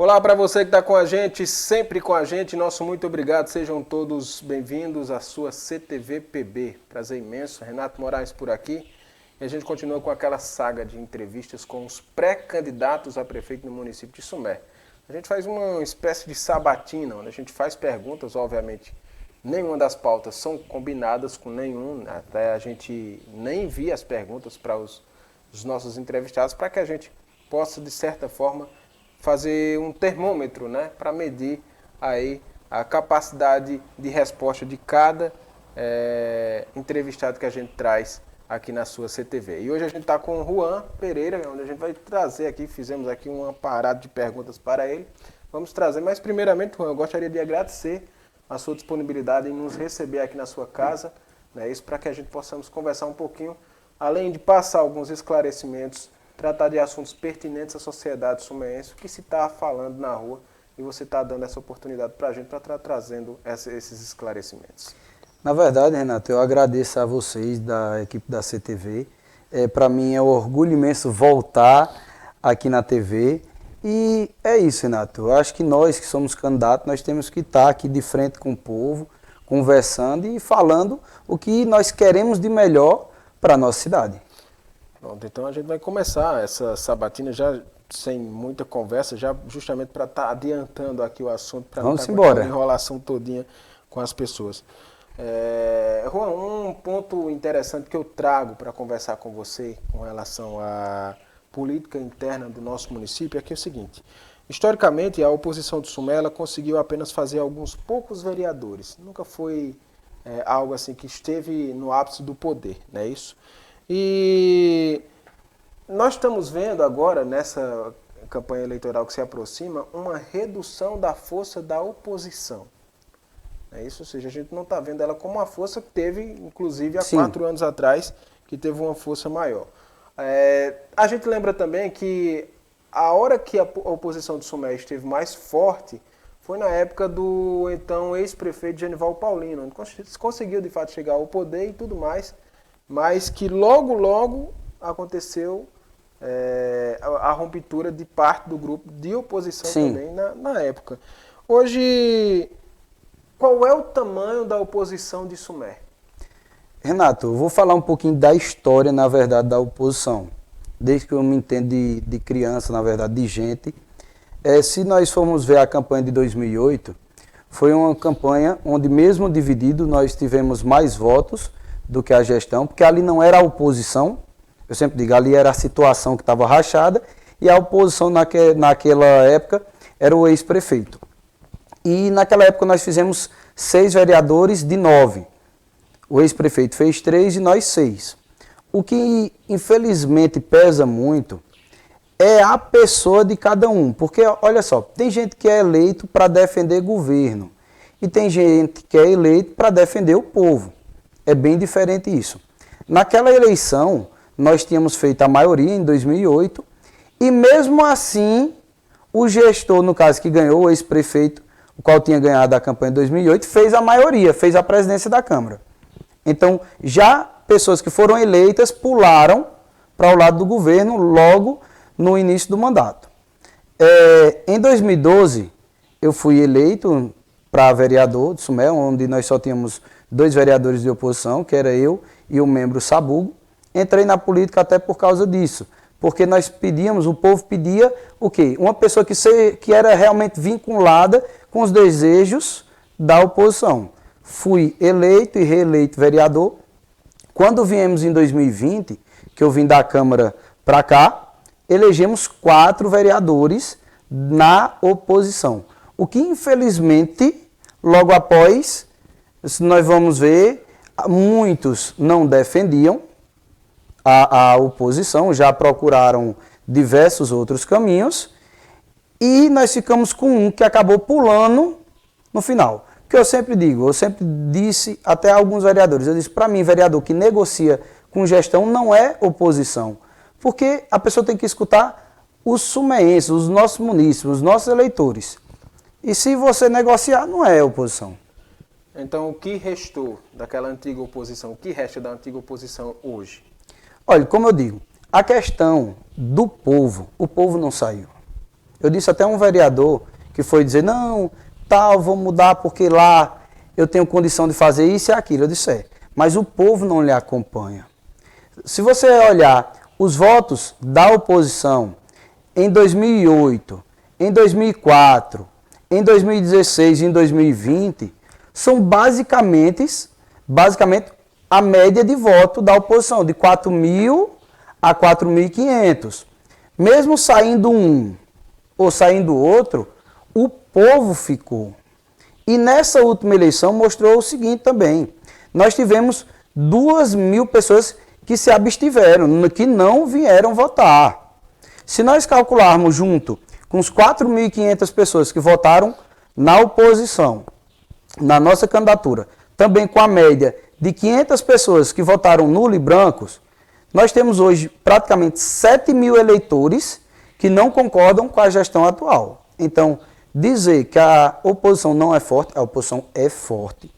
Olá para você que está com a gente, sempre com a gente, nosso muito obrigado, sejam todos bem-vindos à sua CTV PB. Prazer imenso, Renato Moraes por aqui. E a gente continua com aquela saga de entrevistas com os pré-candidatos a prefeito no município de Sumé. A gente faz uma espécie de sabatina, onde a gente faz perguntas, obviamente, nenhuma das pautas são combinadas com nenhum, até a gente nem envia as perguntas para os nossos entrevistados, para que a gente possa, de certa forma, fazer um termômetro, né, para medir aí a capacidade de resposta de cada entrevistado que a gente traz aqui na sua CTV. E hoje a gente está com o Juan Pereira, onde a gente vai trazer aqui, fizemos aqui uma parada de perguntas para ele. Vamos trazer, mas primeiramente, Juan, eu gostaria de agradecer a sua disponibilidade em nos receber aqui na sua casa, né, isso para que a gente possamos conversar um pouquinho, além de passar alguns esclarecimentos, tratar de assuntos pertinentes à sociedade sumense, o que se está falando na rua, e você está dando essa oportunidade para a gente, para estar trazendo esses esclarecimentos. Na verdade, Renato, eu agradeço a vocês da equipe da CTV. Para mim é um orgulho imenso voltar aqui na TV. E é isso, Renato. Eu acho que nós que somos candidatos, nós temos que estar aqui de frente com o povo, conversando e falando o que nós queremos de melhor para a nossa cidade. Pronto, então a gente vai começar essa sabatina já sem muita conversa, já justamente para estar adiantando aqui o assunto, para não estar com aquela enrolação todinha com as pessoas. Juan, um ponto interessante que eu trago para conversar com você com relação à política interna do nosso município é que é o seguinte: historicamente a oposição de Sumé ela conseguiu apenas fazer alguns poucos vereadores, nunca foi algo assim que esteve no ápice do poder, não é isso? E nós estamos vendo agora, nessa campanha eleitoral que se aproxima, uma redução da força da oposição. É isso, ou seja, a gente não está vendo ela como uma força que teve, inclusive, há 4 anos atrás, que teve uma força maior. A gente lembra também que a hora que a oposição de Sumé esteve mais forte foi na época do então ex-prefeito Genival Paulino, onde conseguiu, de fato, chegar ao poder e tudo mais, mas que logo aconteceu a ruptura de parte do grupo de oposição também na época. Hoje, qual é o tamanho da oposição de Sumé? Renato, eu vou falar um pouquinho da história, na verdade, da oposição. Desde que eu me entendo de criança, na verdade, de gente. Se nós formos ver a campanha de 2008, foi uma campanha onde, mesmo dividido, nós tivemos mais votos do que a gestão, porque ali não era a oposição, eu sempre digo, ali era a situação que estava rachada, e a oposição naquela época era o ex-prefeito. E naquela época nós fizemos 6 vereadores de 9. O ex-prefeito fez 3 e nós 6. O que infelizmente pesa muito é a pessoa de cada um, porque olha só, tem gente que é eleito para defender governo, e tem gente que é eleito para defender o povo. É bem diferente isso. Naquela eleição, nós tínhamos feito a maioria em 2008 e mesmo assim, o gestor, no caso que ganhou, o ex-prefeito, o qual tinha ganhado a campanha em 2008, fez a maioria, fez a presidência da Câmara. Então, já pessoas que foram eleitas pularam para o lado do governo logo no início do mandato. Em 2012, eu fui eleito para vereador de Sumé, onde nós só tínhamos 2 vereadores de oposição, que era eu e o membro Sabugo. Entrei na política até por causa disso, porque nós pedíamos, o povo pedia o quê? Uma pessoa que era realmente vinculada com os desejos da oposição. Fui eleito e reeleito vereador. Quando viemos em 2020, que eu vim da Câmara para cá, elegemos 4 vereadores na oposição. O que, infelizmente, logo após, nós vamos ver, muitos não defendiam a oposição, já procuraram diversos outros caminhos, e nós ficamos com um que acabou pulando no final. Que eu sempre digo, eu sempre disse até a alguns vereadores, eu disse, para mim, vereador que negocia com gestão não é oposição, porque a pessoa tem que escutar os sumeenses, os nossos munícipes, os nossos eleitores. E se você negociar, não é oposição. Então, o que restou daquela antiga oposição? O que resta da antiga oposição hoje? Olha, como eu digo, a questão do povo, o povo não saiu. Eu disse até a um vereador que foi dizer, não, tal, vou mudar porque lá eu tenho condição de fazer isso e aquilo. Eu disse, mas o povo não lhe acompanha. Se você olhar os votos da oposição em 2008, em 2004, em 2016 e em 2020, são basicamente a média de voto da oposição, de 4.000 a 4.500. Mesmo saindo um ou saindo outro, o povo ficou. E nessa última eleição mostrou o seguinte também, nós tivemos 2.000 pessoas que se abstiveram, que não vieram votar. Se nós calcularmos junto com os 4.500 pessoas que votaram na oposição, na nossa candidatura, também com a média de 500 pessoas que votaram nulo e brancos, nós temos hoje praticamente 7.000 eleitores que não concordam com a gestão atual. Então, dizer que a oposição não é forte, a oposição é forte.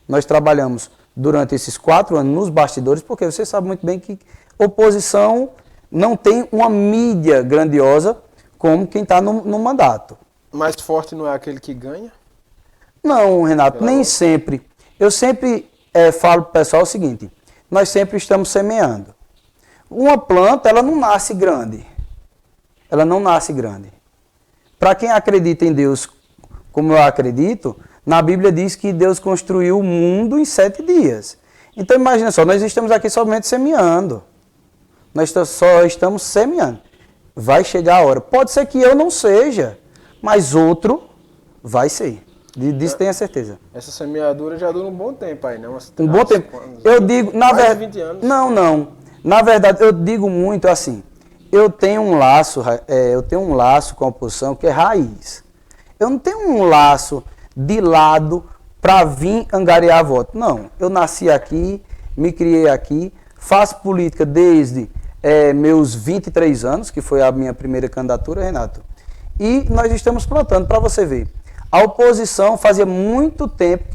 Nós trabalhamos durante esses 4 anos nos bastidores, porque você sabe muito bem que oposição não tem uma mídia grandiosa como quem está no mandato. Mais forte não é aquele que ganha? Não, Renato, nem sempre. Eu sempre falo para o pessoal o seguinte, nós sempre estamos semeando. Uma planta, ela não nasce grande. Ela não nasce grande. Para quem acredita em Deus, como eu acredito, na Bíblia diz que Deus construiu o mundo em 7 dias. Então imagina só, nós estamos aqui somente semeando. Nós só estamos semeando. Vai chegar a hora. Pode ser que eu não seja, mas outro vai ser. Disso tenha certeza. Essa semeadura já dura um bom tempo aí, não? Um bom tempo. Eu digo, na verdade... 20 anos. Não. Na verdade, eu digo muito assim. Eu tenho um laço com a oposição que é raiz. Eu não tenho um laço de lado para vir angariar voto. Não. Eu nasci aqui, me criei aqui, faço política desde meus 23 anos, que foi a minha primeira candidatura, Renato. E nós estamos plantando, para você ver. A oposição fazia muito tempo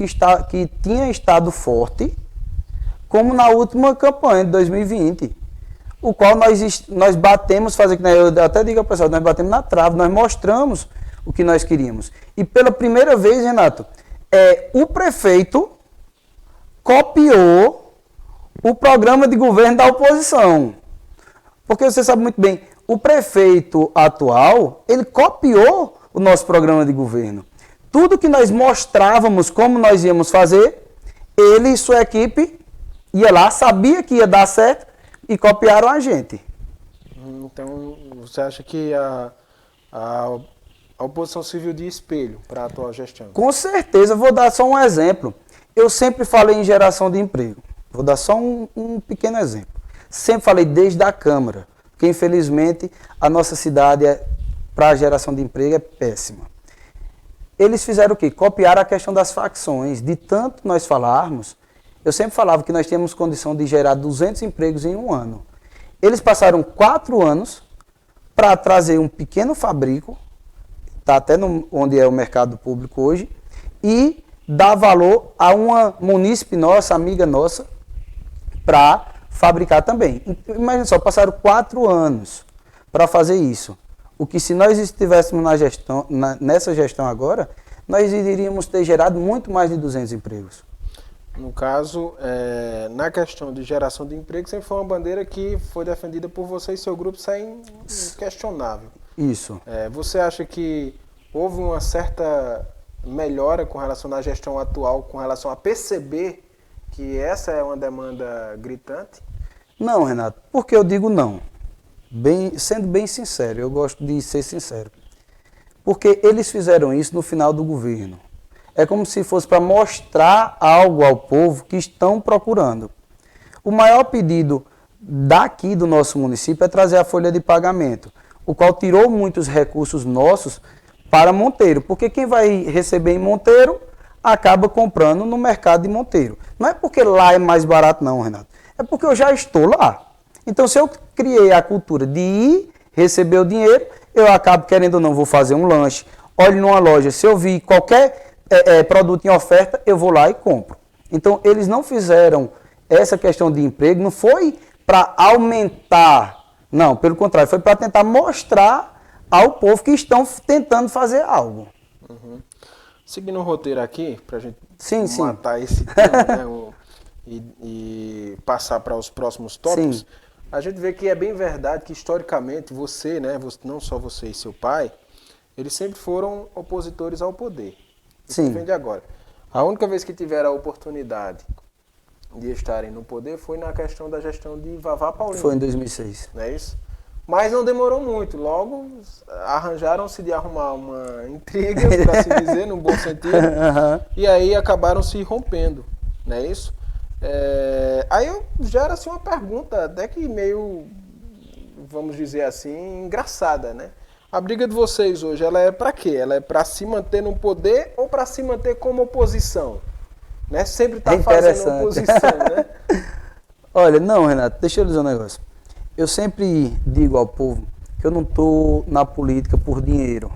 que tinha estado forte, como na última campanha de 2020, o qual nós batemos, eu até digo ao pessoal, nós batemos na trave, nós mostramos o que nós queríamos. E pela primeira vez, Renato, o prefeito copiou o programa de governo da oposição. Porque você sabe muito bem, o prefeito atual, ele copiou o nosso programa de governo. Tudo que nós mostrávamos como nós íamos fazer, ele e sua equipe ia lá, sabia que ia dar certo e copiaram a gente. Então, você acha que a oposição serviu de espelho para a atual gestão? Com certeza, vou dar só um exemplo. Eu sempre falei em geração de emprego. Vou dar só um pequeno exemplo. Sempre falei desde a Câmara, porque infelizmente a nossa cidade para a geração de emprego é péssima. Eles fizeram o quê? Copiaram a questão das facções. De tanto nós falarmos, eu sempre falava que nós tínhamos condição de gerar 200 empregos em um ano. Eles passaram 4 anos para trazer um pequeno fabrico, está até onde é o mercado público hoje, e dar valor a uma munícipe nossa, amiga nossa, para fabricar também. Imagina só, passaram 4 anos para fazer isso. O que se nós estivéssemos nessa gestão agora, nós iríamos ter gerado muito mais de 200 empregos. No caso, na questão de geração de emprego, sempre foi uma bandeira que foi defendida por você e seu grupo sem inquestionável. Isso. Você acha que houve uma certa melhora com relação à gestão atual, com relação a perceber que essa é uma demanda gritante? Não, Renato. Por que eu digo não? Sendo bem sincero, eu gosto de ser sincero. Porque eles fizeram isso no final do governo. É como se fosse para mostrar algo ao povo que estão procurando. O maior pedido daqui do nosso município é trazer a folha de pagamento, o qual tirou muitos recursos nossos para Monteiro. Porque quem vai receber em Monteiro acaba comprando no mercado de Monteiro. Não é porque lá é mais barato não, Renato. É porque eu já estou lá. Então, se eu criei a cultura de ir receber o dinheiro, eu acabo, querendo ou não, vou fazer um lanche, olho numa loja, se eu vi qualquer produto em oferta, eu vou lá e compro. Então, eles não fizeram essa questão de emprego, não foi para aumentar, não, pelo contrário, foi para tentar mostrar ao povo que estão tentando fazer algo. Uhum. Seguindo o roteiro aqui, para a gente matar sim. esse tema, né, e passar para os próximos tópicos, Sim. a gente vê que é bem verdade que historicamente você, né, não só você e seu pai, eles sempre foram opositores ao poder. Isso vem de agora. A única vez que tiveram a oportunidade de estarem no poder foi na questão da gestão de Vavá Paulino. Foi em 2006. Não é isso? Mas não demorou muito. Logo arranjaram-se de arrumar uma intriga, para se dizer, num bom sentido. E aí acabaram se rompendo. Não é isso? Aí gera assim uma pergunta até que meio, vamos dizer assim, engraçada, né? A briga de vocês hoje, ela é para quê? Ela é para se manter no poder ou para se manter como oposição? Né? Sempre está fazendo oposição, né? Olha, não, Renato, deixa eu dizer um negócio. Eu sempre digo ao povo que eu não estou na política por dinheiro.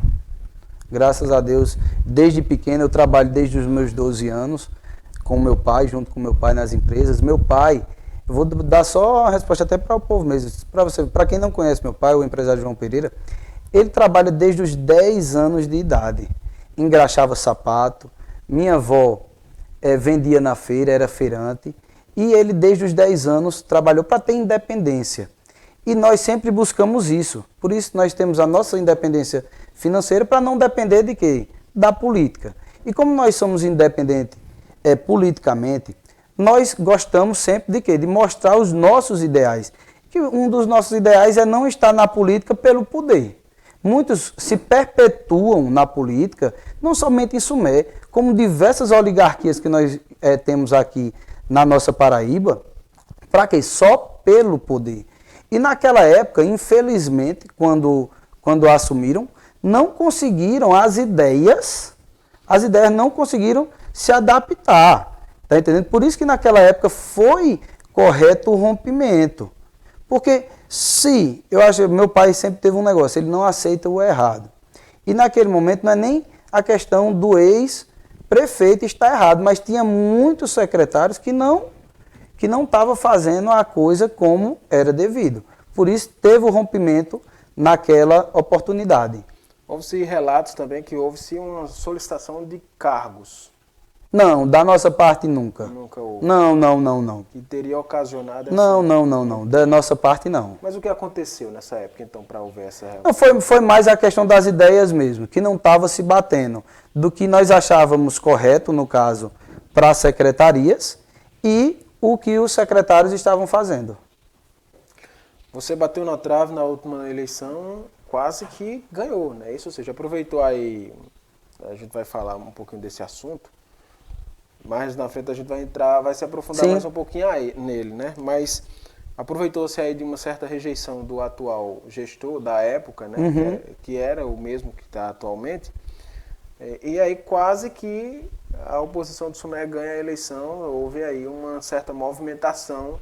Graças a Deus, desde pequeno, eu trabalho desde os meus 12 anos com meu pai, junto com meu pai nas empresas. Meu pai, eu vou dar só a resposta até para o povo mesmo. Para quem não conhece meu pai, o empresário João Pereira, ele trabalha desde os 10 anos de idade. Engraxava sapato. Minha avó vendia na feira, era feirante. E ele, desde os 10 anos, trabalhou para ter independência. E nós sempre buscamos isso. Por isso nós temos a nossa independência financeira para não depender de quê? Da política. E como nós somos independentes politicamente, nós gostamos sempre de quê? De mostrar os nossos ideais. Que um dos nossos ideais é não estar na política pelo poder. Muitos se perpetuam na política, não somente em Sumé, como diversas oligarquias que nós temos aqui na nossa Paraíba, para quê? Só pelo poder. E naquela época, infelizmente, quando assumiram, não conseguiram as ideias não conseguiram se adaptar. Tá entendendo? Por isso que naquela época foi correto o rompimento. Porque eu acho, meu pai sempre teve um negócio, ele não aceita o errado. E naquele momento não é nem a questão do ex-prefeito estar errado, mas tinha muitos secretários que não estavam fazendo a coisa como era devido. Por isso teve o rompimento naquela oportunidade. Houve-se relatos também que houve-se uma solicitação de cargos. Não, da nossa parte nunca. Nunca houve. Não. Que teria ocasionado essa... Não. Da nossa parte não. Mas o que aconteceu nessa época, então, para haver essa relação? Não, foi mais a questão das ideias mesmo, que não estava se batendo. Do que nós achávamos correto, no caso, para as secretarias e o que os secretários estavam fazendo. Você bateu na trave na última eleição, quase que ganhou, né? Isso, ou seja, aproveitou aí, a gente vai falar um pouquinho desse assunto, mais na frente a gente vai se aprofundar mais um pouquinho nele, né? Mas aproveitou-se aí de uma certa rejeição do atual gestor da época, né? Que era o mesmo que está atualmente, e aí quase que a oposição de Sumé ganha a eleição. Houve aí uma certa movimentação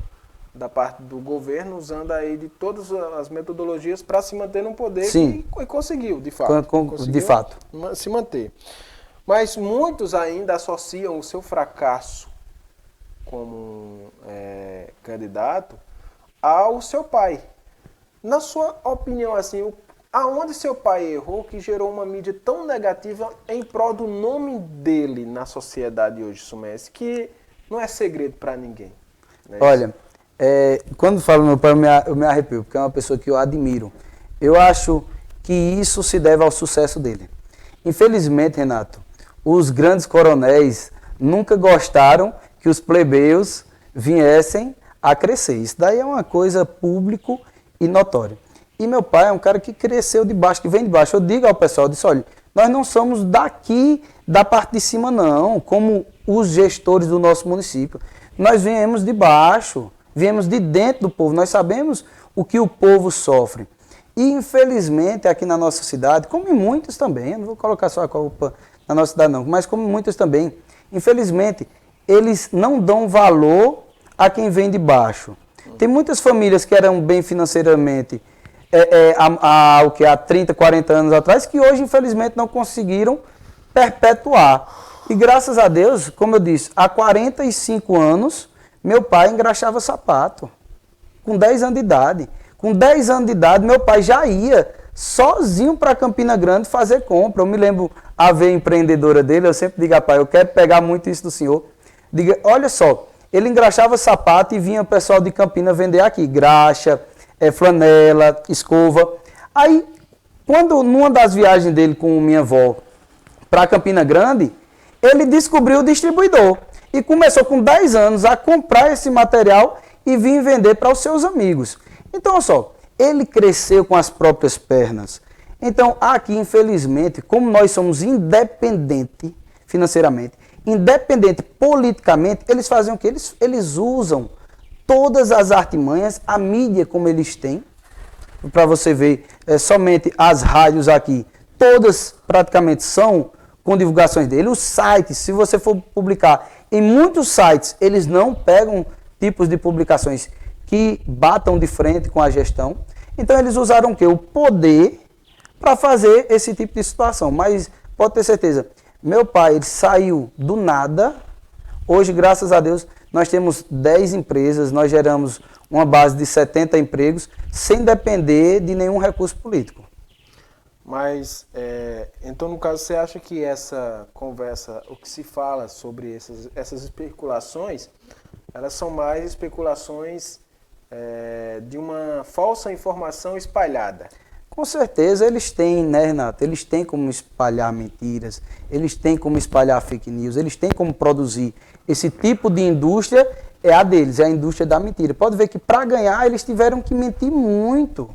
da parte do governo, usando aí de todas as metodologias para se manter no poder. E conseguiu, de fato. De fato. Se manter. Mas muitos ainda associam o seu fracasso como candidato ao seu pai. Na sua opinião, assim, aonde seu pai errou que gerou uma mídia tão negativa em prol do nome dele na sociedade hoje sumense, que não é segredo para ninguém? Né? Olha, quando falo meu pai, eu me arrepio, porque é uma pessoa que eu admiro. Eu acho que isso se deve ao sucesso dele. Infelizmente, Renato, os grandes coronéis nunca gostaram que os plebeus viessem a crescer. Isso daí é uma coisa público e notória. E meu pai é um cara que cresceu de baixo, que vem de baixo. Eu digo ao pessoal, eu disse, olha, nós não somos daqui, da parte de cima não, como os gestores do nosso município. Nós viemos de baixo, viemos de dentro do povo, nós sabemos o que o povo sofre. E infelizmente aqui na nossa cidade, como em muitas também, eu não vou colocar só a culpa na nossa cidade não, mas como muitas também, infelizmente, eles não dão valor a quem vem de baixo. Tem muitas famílias que eram bem financeiramente há 30, 40 anos atrás, que hoje, infelizmente, não conseguiram perpetuar. E graças a Deus, como eu disse, há 45 anos, meu pai engraxava sapato, com 10 anos de idade. Com 10 anos de idade, meu pai já ia sozinho para Campina Grande fazer compra. Eu me lembro a ver empreendedora dele, eu sempre digo, rapaz, eu quero pegar muito isso do senhor. Diga, olha só, ele engraxava sapato e vinha o pessoal de Campina vender aqui, graxa, flanela, escova. Aí, quando numa das viagens dele com minha avó para Campina Grande, ele descobriu o distribuidor e começou com 10 anos a comprar esse material e vir vender para os seus amigos. Então, olha só, ele cresceu com as próprias pernas. Então, aqui, infelizmente, como nós somos independentes financeiramente, independente politicamente, eles fazem o quê? Eles usam todas as artimanhas, a mídia como eles têm, para você ver, somente as rádios aqui, todas praticamente são com divulgações dele. Os sites, se você for publicar, em muitos sites, eles não pegam tipos de publicações que batam de frente com a gestão. Então, eles usaram o quê? O poder para fazer esse tipo de situação. Mas, pode ter certeza, meu pai, ele saiu do nada. Hoje, graças a Deus, nós temos 10 empresas, nós geramos uma base de 70 empregos, sem depender de nenhum recurso político. Mas, então, no caso, você acha que essa conversa, o que se fala sobre essas especulações, elas são mais especulações de uma falsa informação espalhada? Com certeza eles têm, né, Renato? Eles têm como espalhar mentiras, eles têm como espalhar fake news, eles têm como produzir. Esse tipo de indústria é a deles, é a indústria da mentira. Pode ver que para ganhar eles tiveram que mentir muito.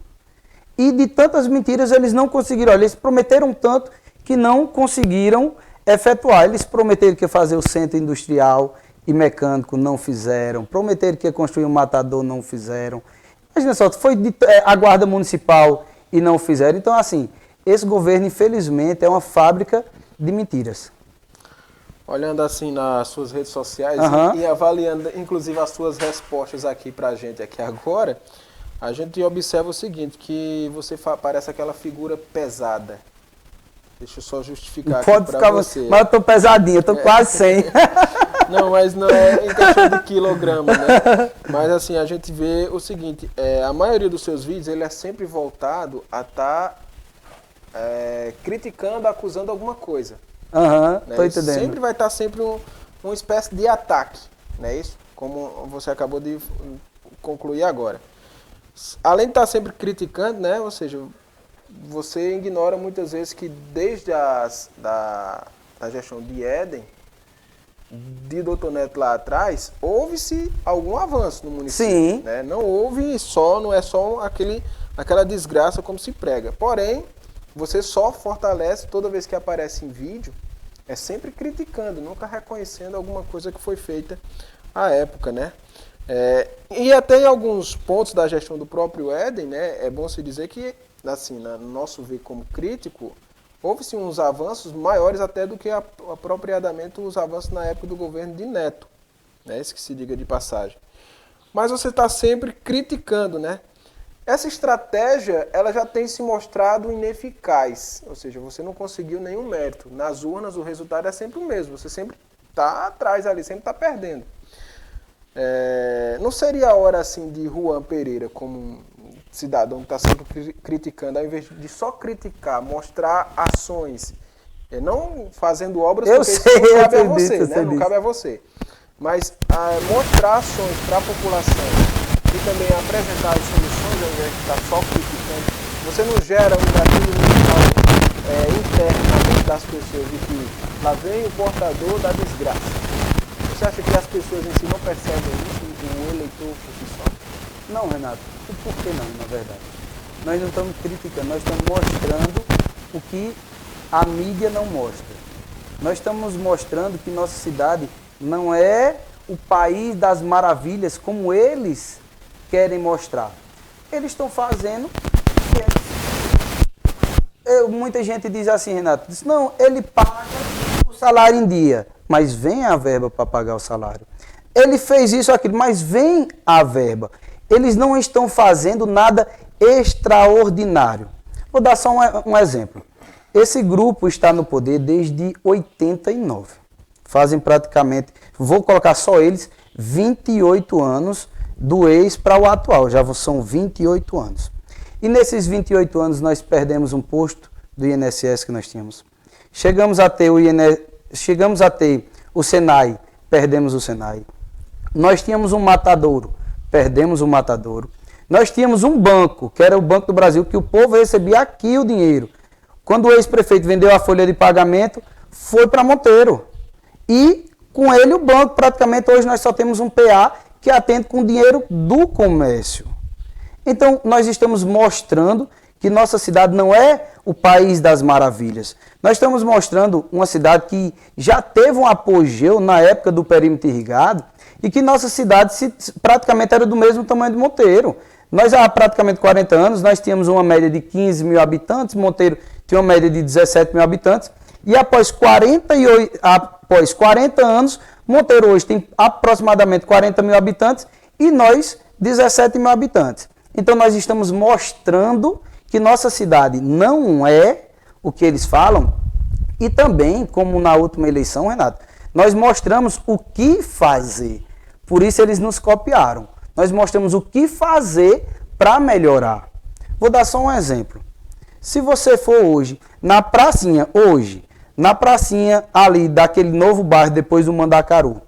E de tantas mentiras eles não conseguiram. Olha, eles prometeram tanto que não conseguiram efetuar. Eles prometeram que ia fazer o centro industrial e mecânico, não fizeram. Prometeram que ia construir um matador, não fizeram. Imagina só, foi a guarda municipal e não fizeram. Então, assim, esse governo, infelizmente, é uma fábrica de mentiras. Olhando assim nas suas redes sociais e avaliando, inclusive, as suas respostas aqui pra gente aqui agora, a gente observa o seguinte, que você parece aquela figura pesada. Deixa eu só justificar aqui pra você. Mas eu tô pesadinho, eu tô quase 100. Não, mas não é em questão de quilograma, né? Mas assim, a gente vê o seguinte, a maioria dos seus vídeos, ele é sempre voltado a estar criticando, acusando alguma coisa. Né? Tô entendendo. Sempre vai estar sempre uma espécie de ataque, não é isso? Como você acabou de concluir agora. Além de estar sempre criticando, né? Ou seja, você ignora muitas vezes que desde da gestão de Éden, de Dr. Neto lá atrás, houve-se algum avanço no município. Sim. Né? Não é só aquela desgraça como se prega. Porém, você só fortalece toda vez que aparece em vídeo, é sempre criticando, nunca reconhecendo alguma coisa que foi feita à época, né? E até em alguns pontos da gestão do próprio Éden, né, é bom se dizer que, assim, no nosso ver como crítico, houve-se uns avanços maiores até do que apropriadamente os avanços na época do governo de Neto, né, isso que se diga de passagem. Mas você está sempre criticando, né? Essa estratégia, ela já tem se mostrado ineficaz, ou seja, você não conseguiu nenhum mérito. Nas urnas o resultado é sempre o mesmo, você sempre está atrás ali, sempre está perdendo. Não seria a hora assim de Juan Pereira, como um cidadão que está sempre criticando, ao invés de só criticar, mostrar ações, não fazendo obras, porque isso não cabe a você, né? Não cabe a você. Mas mostrar ações para a população e também apresentar as soluções, ao invés de estar só criticando, você não gera um gatilho mental interno na mente das pessoas de que lá vem o portador da desgraça. Você acha que as pessoas em si não percebem isso, o eleitor por si só? Não, Renato. E por que não, na verdade? Nós não estamos criticando, nós estamos mostrando o que a mídia não mostra. Nós estamos mostrando que nossa cidade não é o país das maravilhas como eles querem mostrar. Eles estão fazendo... Muita gente diz assim, Renato, diz, não, ele paga o salário em dia, mas vem a verba para pagar o salário. Ele fez isso, aquilo, mas vem a verba. Eles não estão fazendo nada extraordinário. Vou dar só um exemplo. Esse grupo está no poder desde 89. Fazem praticamente, vou colocar só eles, 28 anos do ex para o atual. Já são 28 anos. E nesses 28 anos nós perdemos um posto do INSS que nós tínhamos. Chegamos a ter o Senai, perdemos o Senai. Nós tínhamos um matadouro, perdemos o matadouro. Nós tínhamos um banco, que era o Banco do Brasil, que o povo recebia aqui o dinheiro. Quando o ex-prefeito vendeu a folha de pagamento, foi para Monteiro. E com ele o banco, praticamente hoje nós só temos um PA que atende com dinheiro do comércio. Então nós estamos mostrando que nossa cidade não é o país das maravilhas. Nós estamos mostrando uma cidade que já teve um apogeu na época do perímetro irrigado e que nossa cidade praticamente era do mesmo tamanho de Monteiro. Nós há praticamente 40 anos, nós tínhamos uma média de 15 mil habitantes, Monteiro tinha uma média de 17 mil habitantes, e após 40 anos, Monteiro hoje tem aproximadamente 40 mil habitantes e nós 17 mil habitantes. Então nós estamos mostrando que nossa cidade não é o que eles falam e também, como na última eleição, Renato, nós mostramos o que fazer. Por isso eles nos copiaram. Nós mostramos o que fazer para melhorar. Vou dar só um exemplo. Se você for hoje, na pracinha ali daquele novo bairro depois do Mandacaru,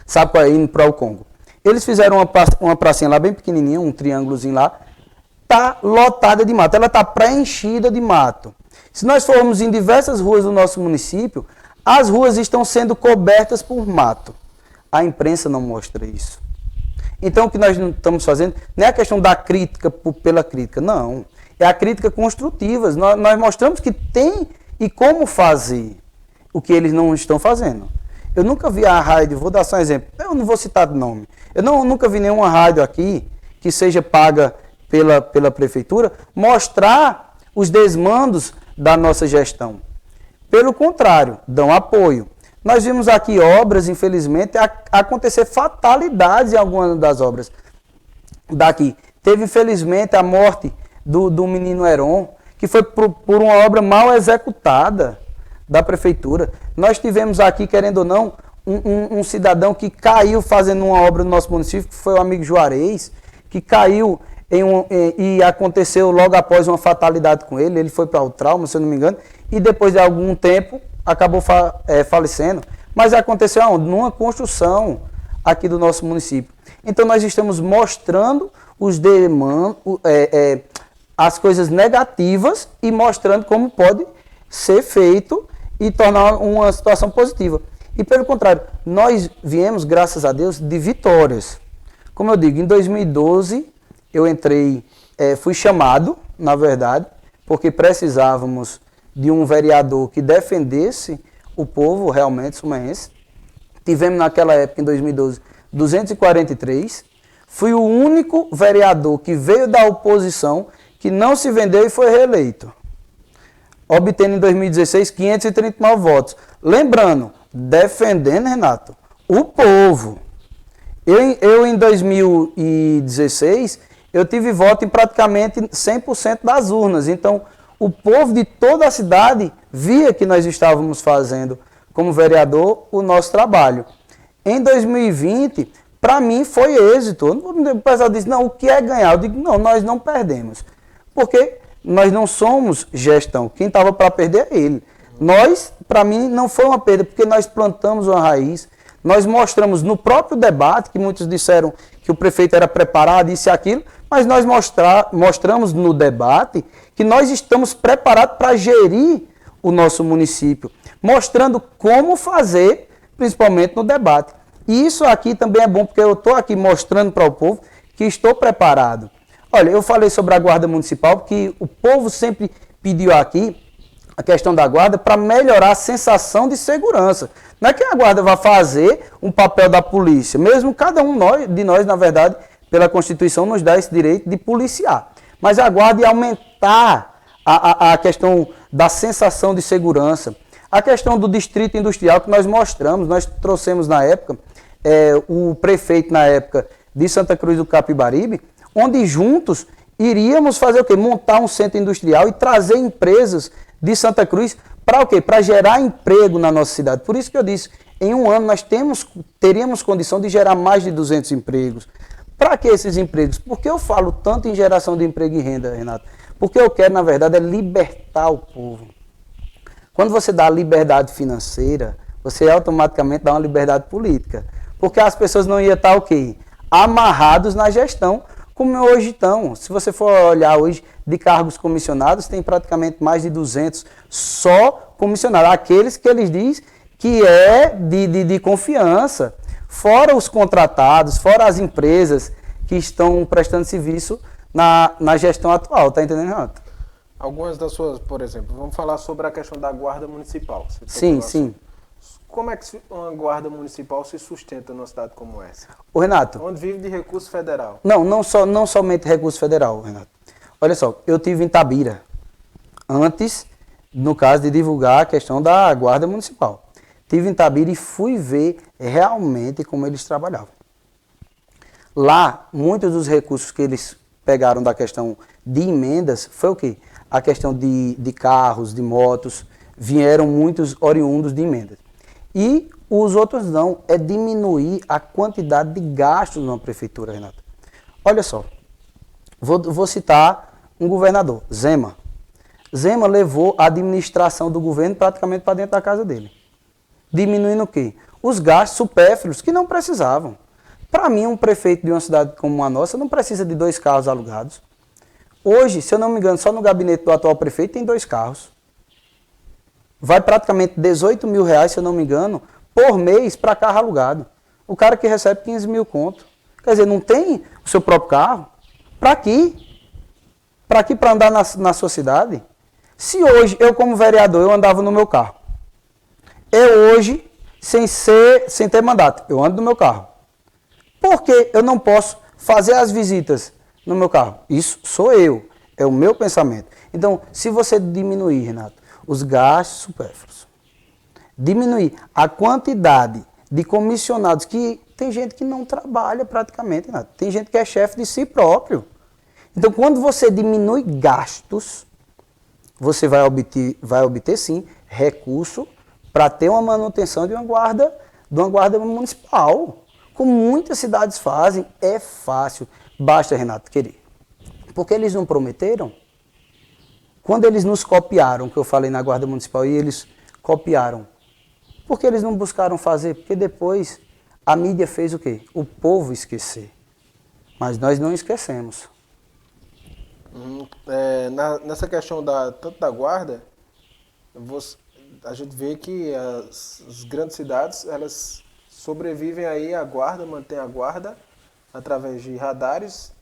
sabe qual é? Indo para o Congo. Eles fizeram uma pracinha lá bem pequenininha, um triângulozinho lá, está lotada de mato, ela está preenchida de mato. Se nós formos em diversas ruas do nosso município, as ruas estão sendo cobertas por mato. A imprensa não mostra isso. Então o que nós estamos fazendo não é a questão da crítica pela crítica, não. É a crítica construtiva. Nós mostramos que tem e como fazer o que eles não estão fazendo. Eu nunca vi a rádio, vou dar só um exemplo, eu não vou citar o nome. Eu nunca vi nenhuma rádio aqui que seja paga pela prefeitura mostrar os desmandos da nossa gestão. Pelo contrário, dão apoio. Nós vimos aqui obras, infelizmente, acontecer fatalidades em algumas das obras daqui. Teve, infelizmente, a morte do menino Heron, que foi por uma obra mal executada da prefeitura. Nós tivemos aqui, querendo ou não, um cidadão que caiu fazendo uma obra no nosso município, que foi o amigo Juarez, que caiu e aconteceu logo após uma fatalidade com ele. Ele foi para o trauma, se eu não me engano, e depois de algum tempo acabou falecendo. Mas aconteceu aonde? Numa construção aqui do nosso município. Então nós estamos mostrando as coisas negativas e mostrando como pode ser feito e tornar uma situação positiva. E pelo contrário, nós viemos, graças a Deus, de vitórias. Como eu digo, em 2012 eu entrei, fui chamado, na verdade, porque precisávamos de um vereador que defendesse o povo realmente sumaense. Tivemos naquela época, em 2012, 243. Fui o único vereador que veio da oposição, que não se vendeu e foi reeleito. Obtendo em 2016 539 votos. Lembrando, defendendo, Renato, o povo. Eu em 2016, eu tive voto em praticamente 100% das urnas. Então, o povo de toda a cidade via que nós estávamos fazendo, como vereador, o nosso trabalho. Em 2020, para mim, foi êxito. O pessoal diz, não, o que é ganhar? Eu digo, não, nós não perdemos. Porque nós não somos gestão. Quem estava para perder é ele. Nós, para mim, não foi uma perda, porque nós plantamos uma raiz. Nós mostramos no próprio debate, que muitos disseram que o prefeito era preparado, isso e aquilo, mas nós mostramos no debate que nós estamos preparados para gerir o nosso município, mostrando como fazer, principalmente no debate. E isso aqui também é bom, porque eu estou aqui mostrando para o povo que estou preparado. Olha, eu falei sobre a Guarda Municipal, porque o povo sempre pediu aqui a questão da Guarda para melhorar a sensação de segurança. Não é que a Guarda vai fazer um papel da polícia, mesmo cada um de nós, na verdade, pela Constituição, nos dá esse direito de policiar. Mas a Guarda ia aumentar a questão da sensação de segurança. A questão do distrito industrial que nós mostramos, nós trouxemos na época, o prefeito na época de Santa Cruz do Capibaribe, onde juntos iríamos fazer o quê? Montar um centro industrial e trazer empresas de Santa Cruz para o quê? Para gerar emprego na nossa cidade. Por isso que eu disse, em um ano nós teríamos condição de gerar mais de 200 empregos. Para que esses empregos? Por que eu falo tanto em geração de emprego e renda, Renato? Porque eu quero, na verdade, é libertar o povo. Quando você dá liberdade financeira, você automaticamente dá uma liberdade política. Porque as pessoas não iam estar o quê? Amarrados na gestão, como hoje estão. Se você for olhar hoje de cargos comissionados, tem praticamente mais de 200 só comissionados. Aqueles que eles dizem que é de confiança. Fora os contratados, fora as empresas que estão prestando serviço na gestão atual. Tá entendendo, Renato? Algumas das suas, por exemplo, vamos falar sobre a questão da guarda municipal. Sim, sim. Como é que uma guarda municipal se sustenta numa cidade como essa? Ô, Renato. Onde vive de recurso federal? Não somente recurso federal, Renato. Olha só, eu tive em Tabira, antes, no caso de divulgar a questão da guarda municipal. Tive em Tabira e fui ver realmente como eles trabalhavam. Lá, muitos dos recursos que eles pegaram da questão de emendas foi o quê? A questão de carros, de motos, vieram muitos oriundos de emendas. E os outros não, é diminuir a quantidade de gastos numa prefeitura, Renato. Olha só, vou citar um governador, Zema. Zema levou a administração do governo praticamente para dentro da casa dele. Diminuindo o quê? Os gastos supérfluos que não precisavam. Para mim, um prefeito de uma cidade como a nossa não precisa de 2 carros alugados. Hoje, se eu não me engano, só no gabinete do atual prefeito tem 2 carros. Vai praticamente 18 mil reais, se eu não me engano, por mês para carro alugado. O cara que recebe 15 mil conto. Quer dizer, não tem o seu próprio carro? Para quê? Para quê? Para andar na sua cidade? Se hoje, eu como vereador, eu andava no meu carro. Eu hoje, sem ter mandato, eu ando no meu carro. Por que eu não posso fazer as visitas no meu carro? Isso sou eu, é o meu pensamento. Então, se você diminuir, Renato, os gastos supérfluos, diminuir a quantidade de comissionados, que tem gente que não trabalha praticamente, Renato. Tem gente que é chefe de si próprio. Então, quando você diminui gastos, você vai obter sim, recurso para ter uma manutenção de uma guarda municipal. Como muitas cidades fazem, é fácil. Basta, Renato, querer. Porque eles não prometeram. Quando eles nos copiaram, que eu falei na Guarda Municipal, e eles copiaram, por que eles não buscaram fazer? Porque depois a mídia fez o quê? O povo esquecer. Mas nós não esquecemos. Nessa questão tanto da guarda, a gente vê que as grandes cidades, elas sobrevivem aí à guarda, mantêm a guarda através de radares,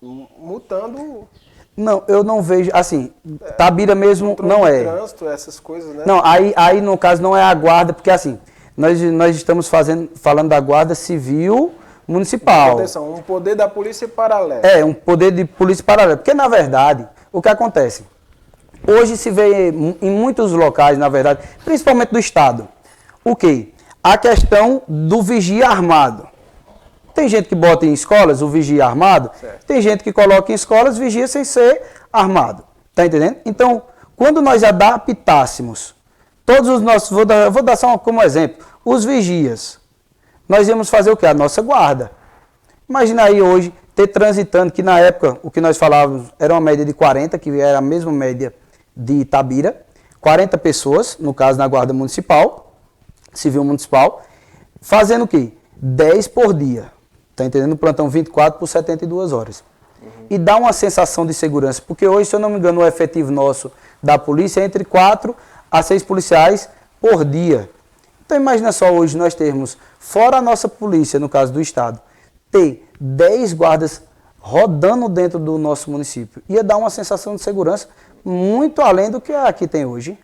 multando. Não, eu não vejo, assim, Tabira mesmo não é. Trânsito, essas coisas, né? Não, aí no caso não é a guarda, porque assim, nós estamos falando da guarda civil municipal. Proteção, um poder da polícia paralela. Um poder de polícia paralela. Porque, na verdade, o que acontece? Hoje se vê em muitos locais, na verdade, principalmente do Estado, o quê? A questão do vigia armado. Tem gente que bota em escolas o vigia armado, certo. Tem gente que coloca em escolas vigia sem ser armado. Tá entendendo? Então, quando nós adaptássemos todos os nossos, vou dar só como exemplo, os vigias, nós íamos fazer o quê? A nossa guarda. Imagina aí hoje ter transitando, que na época o que nós falávamos era uma média de 40, que era a mesma média de Itabira, 40 pessoas, no caso na guarda municipal, civil municipal, fazendo o quê? 10 por dia. Está entendendo? Plantão 24 por 72 horas. E dá uma sensação de segurança, porque hoje, se eu não me engano, o efetivo nosso da polícia é entre 4 a 6 policiais por dia. Então imagina só hoje nós termos, fora a nossa polícia, no caso do Estado, ter 10 guardas rodando dentro do nosso município. Ia dar uma sensação de segurança muito além do que aqui tem hoje.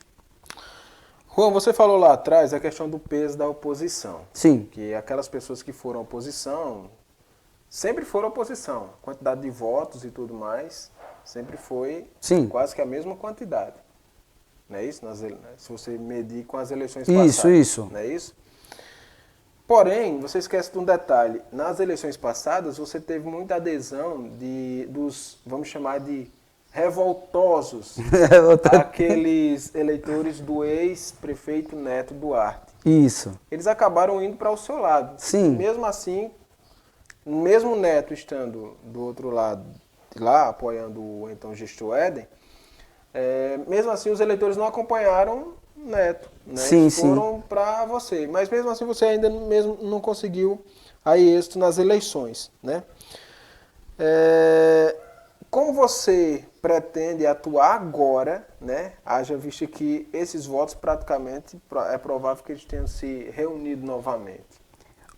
Juan, você falou lá atrás a questão do peso da oposição. Sim. Que aquelas pessoas que foram oposição, sempre foram oposição. Quantidade de votos e tudo mais, sempre foi Sim. quase que a mesma quantidade. Não é isso? Se você medir com as eleições passadas. Isso. Não é isso? Porém, você esquece de um detalhe. Nas eleições passadas, você teve muita adesão dos, vamos chamar de revoltosos, aqueles eleitores do ex-prefeito Neto Duarte. Isso. Eles acabaram indo para o seu lado. Sim. Mesmo assim, mesmo o Neto estando do outro lado, lá, apoiando o então gestor Éden, mesmo assim os eleitores não acompanharam Neto, né? Sim, Eles foram para você, mas mesmo assim você ainda mesmo não conseguiu aí êxito nas eleições, né? Como você pretende atuar agora, né? Haja visto que esses votos praticamente é provável que eles tenham se reunido novamente.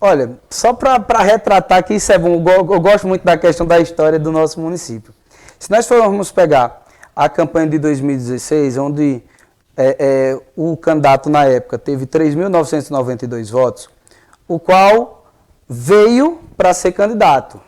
Olha, só para retratar que isso é bom, eu gosto muito da questão da história do nosso município. Se nós formos pegar a campanha de 2016, onde o candidato na época teve 3.992 votos, o qual veio para ser candidato.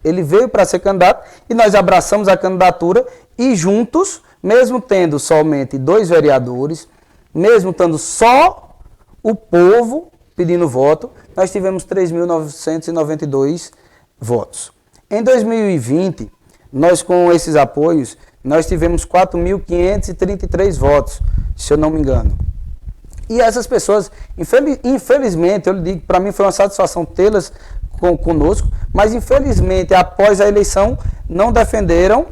Ele veio para ser candidato e nós abraçamos a candidatura e juntos, mesmo tendo somente 2 vereadores, mesmo estando só o povo pedindo voto, nós tivemos 3.992 votos. Em 2020, nós com esses apoios, nós tivemos 4.533 votos, se eu não me engano. E essas pessoas, infelizmente, eu lhe digo, para mim foi uma satisfação tê-las conosco, mas infelizmente, após a eleição, não defenderam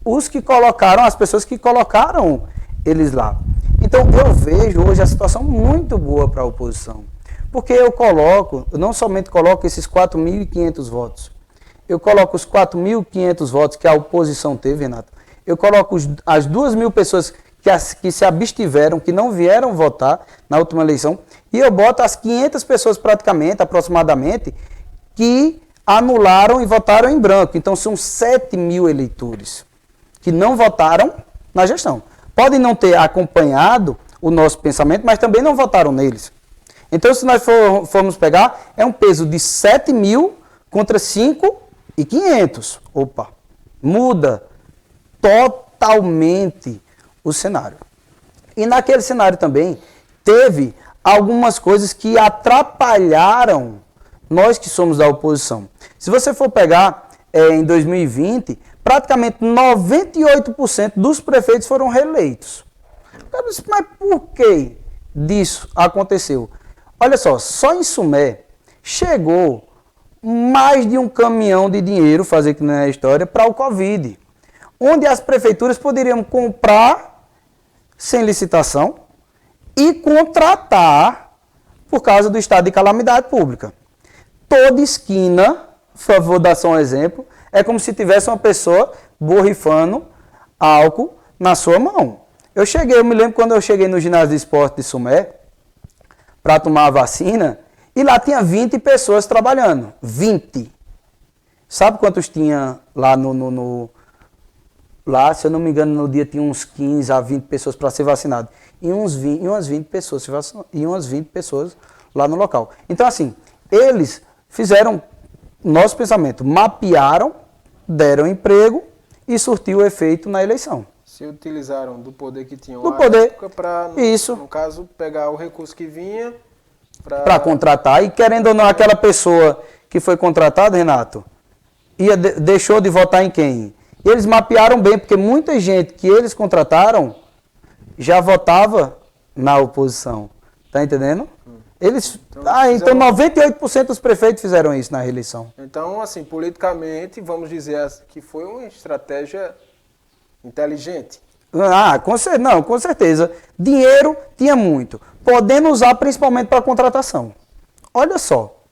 os que colocaram, as pessoas que colocaram eles lá. Então, eu vejo hoje a situação muito boa para a oposição. Porque eu não somente coloco esses 4.500 votos, eu coloco os 4.500 votos que a oposição teve, Renato, eu coloco as 2.000 pessoas que se abstiveram, que não vieram votar na última eleição, e eu boto as 500 pessoas praticamente, aproximadamente, que anularam e votaram em branco. Então são 7.000 eleitores que não votaram na gestão. Podem não ter acompanhado o nosso pensamento, mas também não votaram neles. Então, se nós formos pegar, é um peso de 7.000 contra 5.500. Opa, muda totalmente o cenário. E naquele cenário também teve algumas coisas que atrapalharam nós que somos da oposição. Se você for pegar em 2020, praticamente 98% dos prefeitos foram reeleitos. Mas por que disso aconteceu? Olha só em Sumé chegou mais de um caminhão de dinheiro, fazer que não é a história, para o Covid, onde as prefeituras poderiam comprar sem licitação e contratar por causa do estado de calamidade pública. Toda esquina, vou dar só um exemplo, é como se tivesse uma pessoa borrifando álcool na sua mão. Eu me lembro quando eu cheguei no ginásio de esporte de Sumé para tomar a vacina, e lá tinha 20 pessoas trabalhando. 20. Sabe quantos tinha lá lá, se eu não me engano, no dia tinha uns 15 a 20 pessoas para ser vacinado. E umas 20 pessoas lá no local. Então, assim, eles fizeram nosso pensamento, mapearam, deram emprego e surtiu o efeito na eleição. Se utilizaram do poder que tinham na época para, no caso, pegar o recurso que vinha para contratar. E querendo ou não, aquela pessoa que foi contratada, Renato, deixou de votar em quem? E eles mapearam bem, porque muita gente que eles contrataram já votava na oposição. Tá entendendo? Então 98% dos prefeitos fizeram isso na reeleição. Então, assim, politicamente, vamos dizer que foi uma estratégia inteligente. Com certeza. Dinheiro tinha muito. Podendo usar principalmente para contratação. Olha só.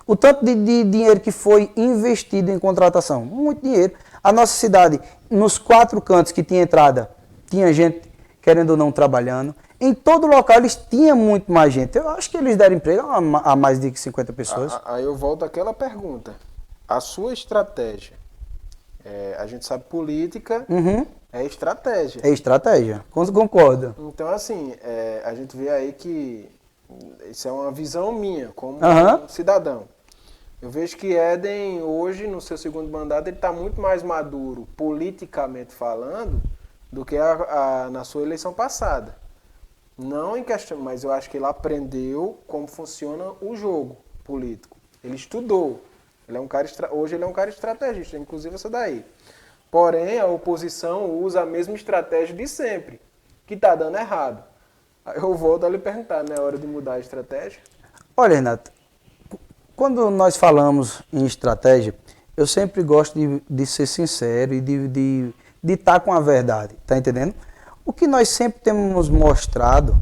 O tanto de dinheiro que foi investido em contratação. Muito dinheiro. A nossa cidade, nos 4 cantos que tinha entrada, tinha gente, querendo ou não, trabalhando. Em todo local eles tinham muito mais gente. Eu acho que eles deram emprego a mais de 50 pessoas. Aí eu volto àquela pergunta. A sua estratégia, a gente sabe política é estratégia. É estratégia, concordo. Então, assim, a gente vê aí que isso é uma visão minha, como cidadão. Eu vejo que Éden, hoje, no seu segundo mandato, ele está muito mais maduro, politicamente falando, do que na sua eleição passada. Não em questão, mas eu acho que ele aprendeu como funciona o jogo político. Ele estudou. Hoje ele é um cara estrategista, inclusive essa daí. Porém, a oposição usa a mesma estratégia de sempre, que está dando errado. Aí eu volto a lhe perguntar, não é hora de mudar a estratégia? Olha, Renato, quando nós falamos em estratégia, eu sempre gosto de ser sincero e de estar com a verdade, tá entendendo? O que nós sempre temos mostrado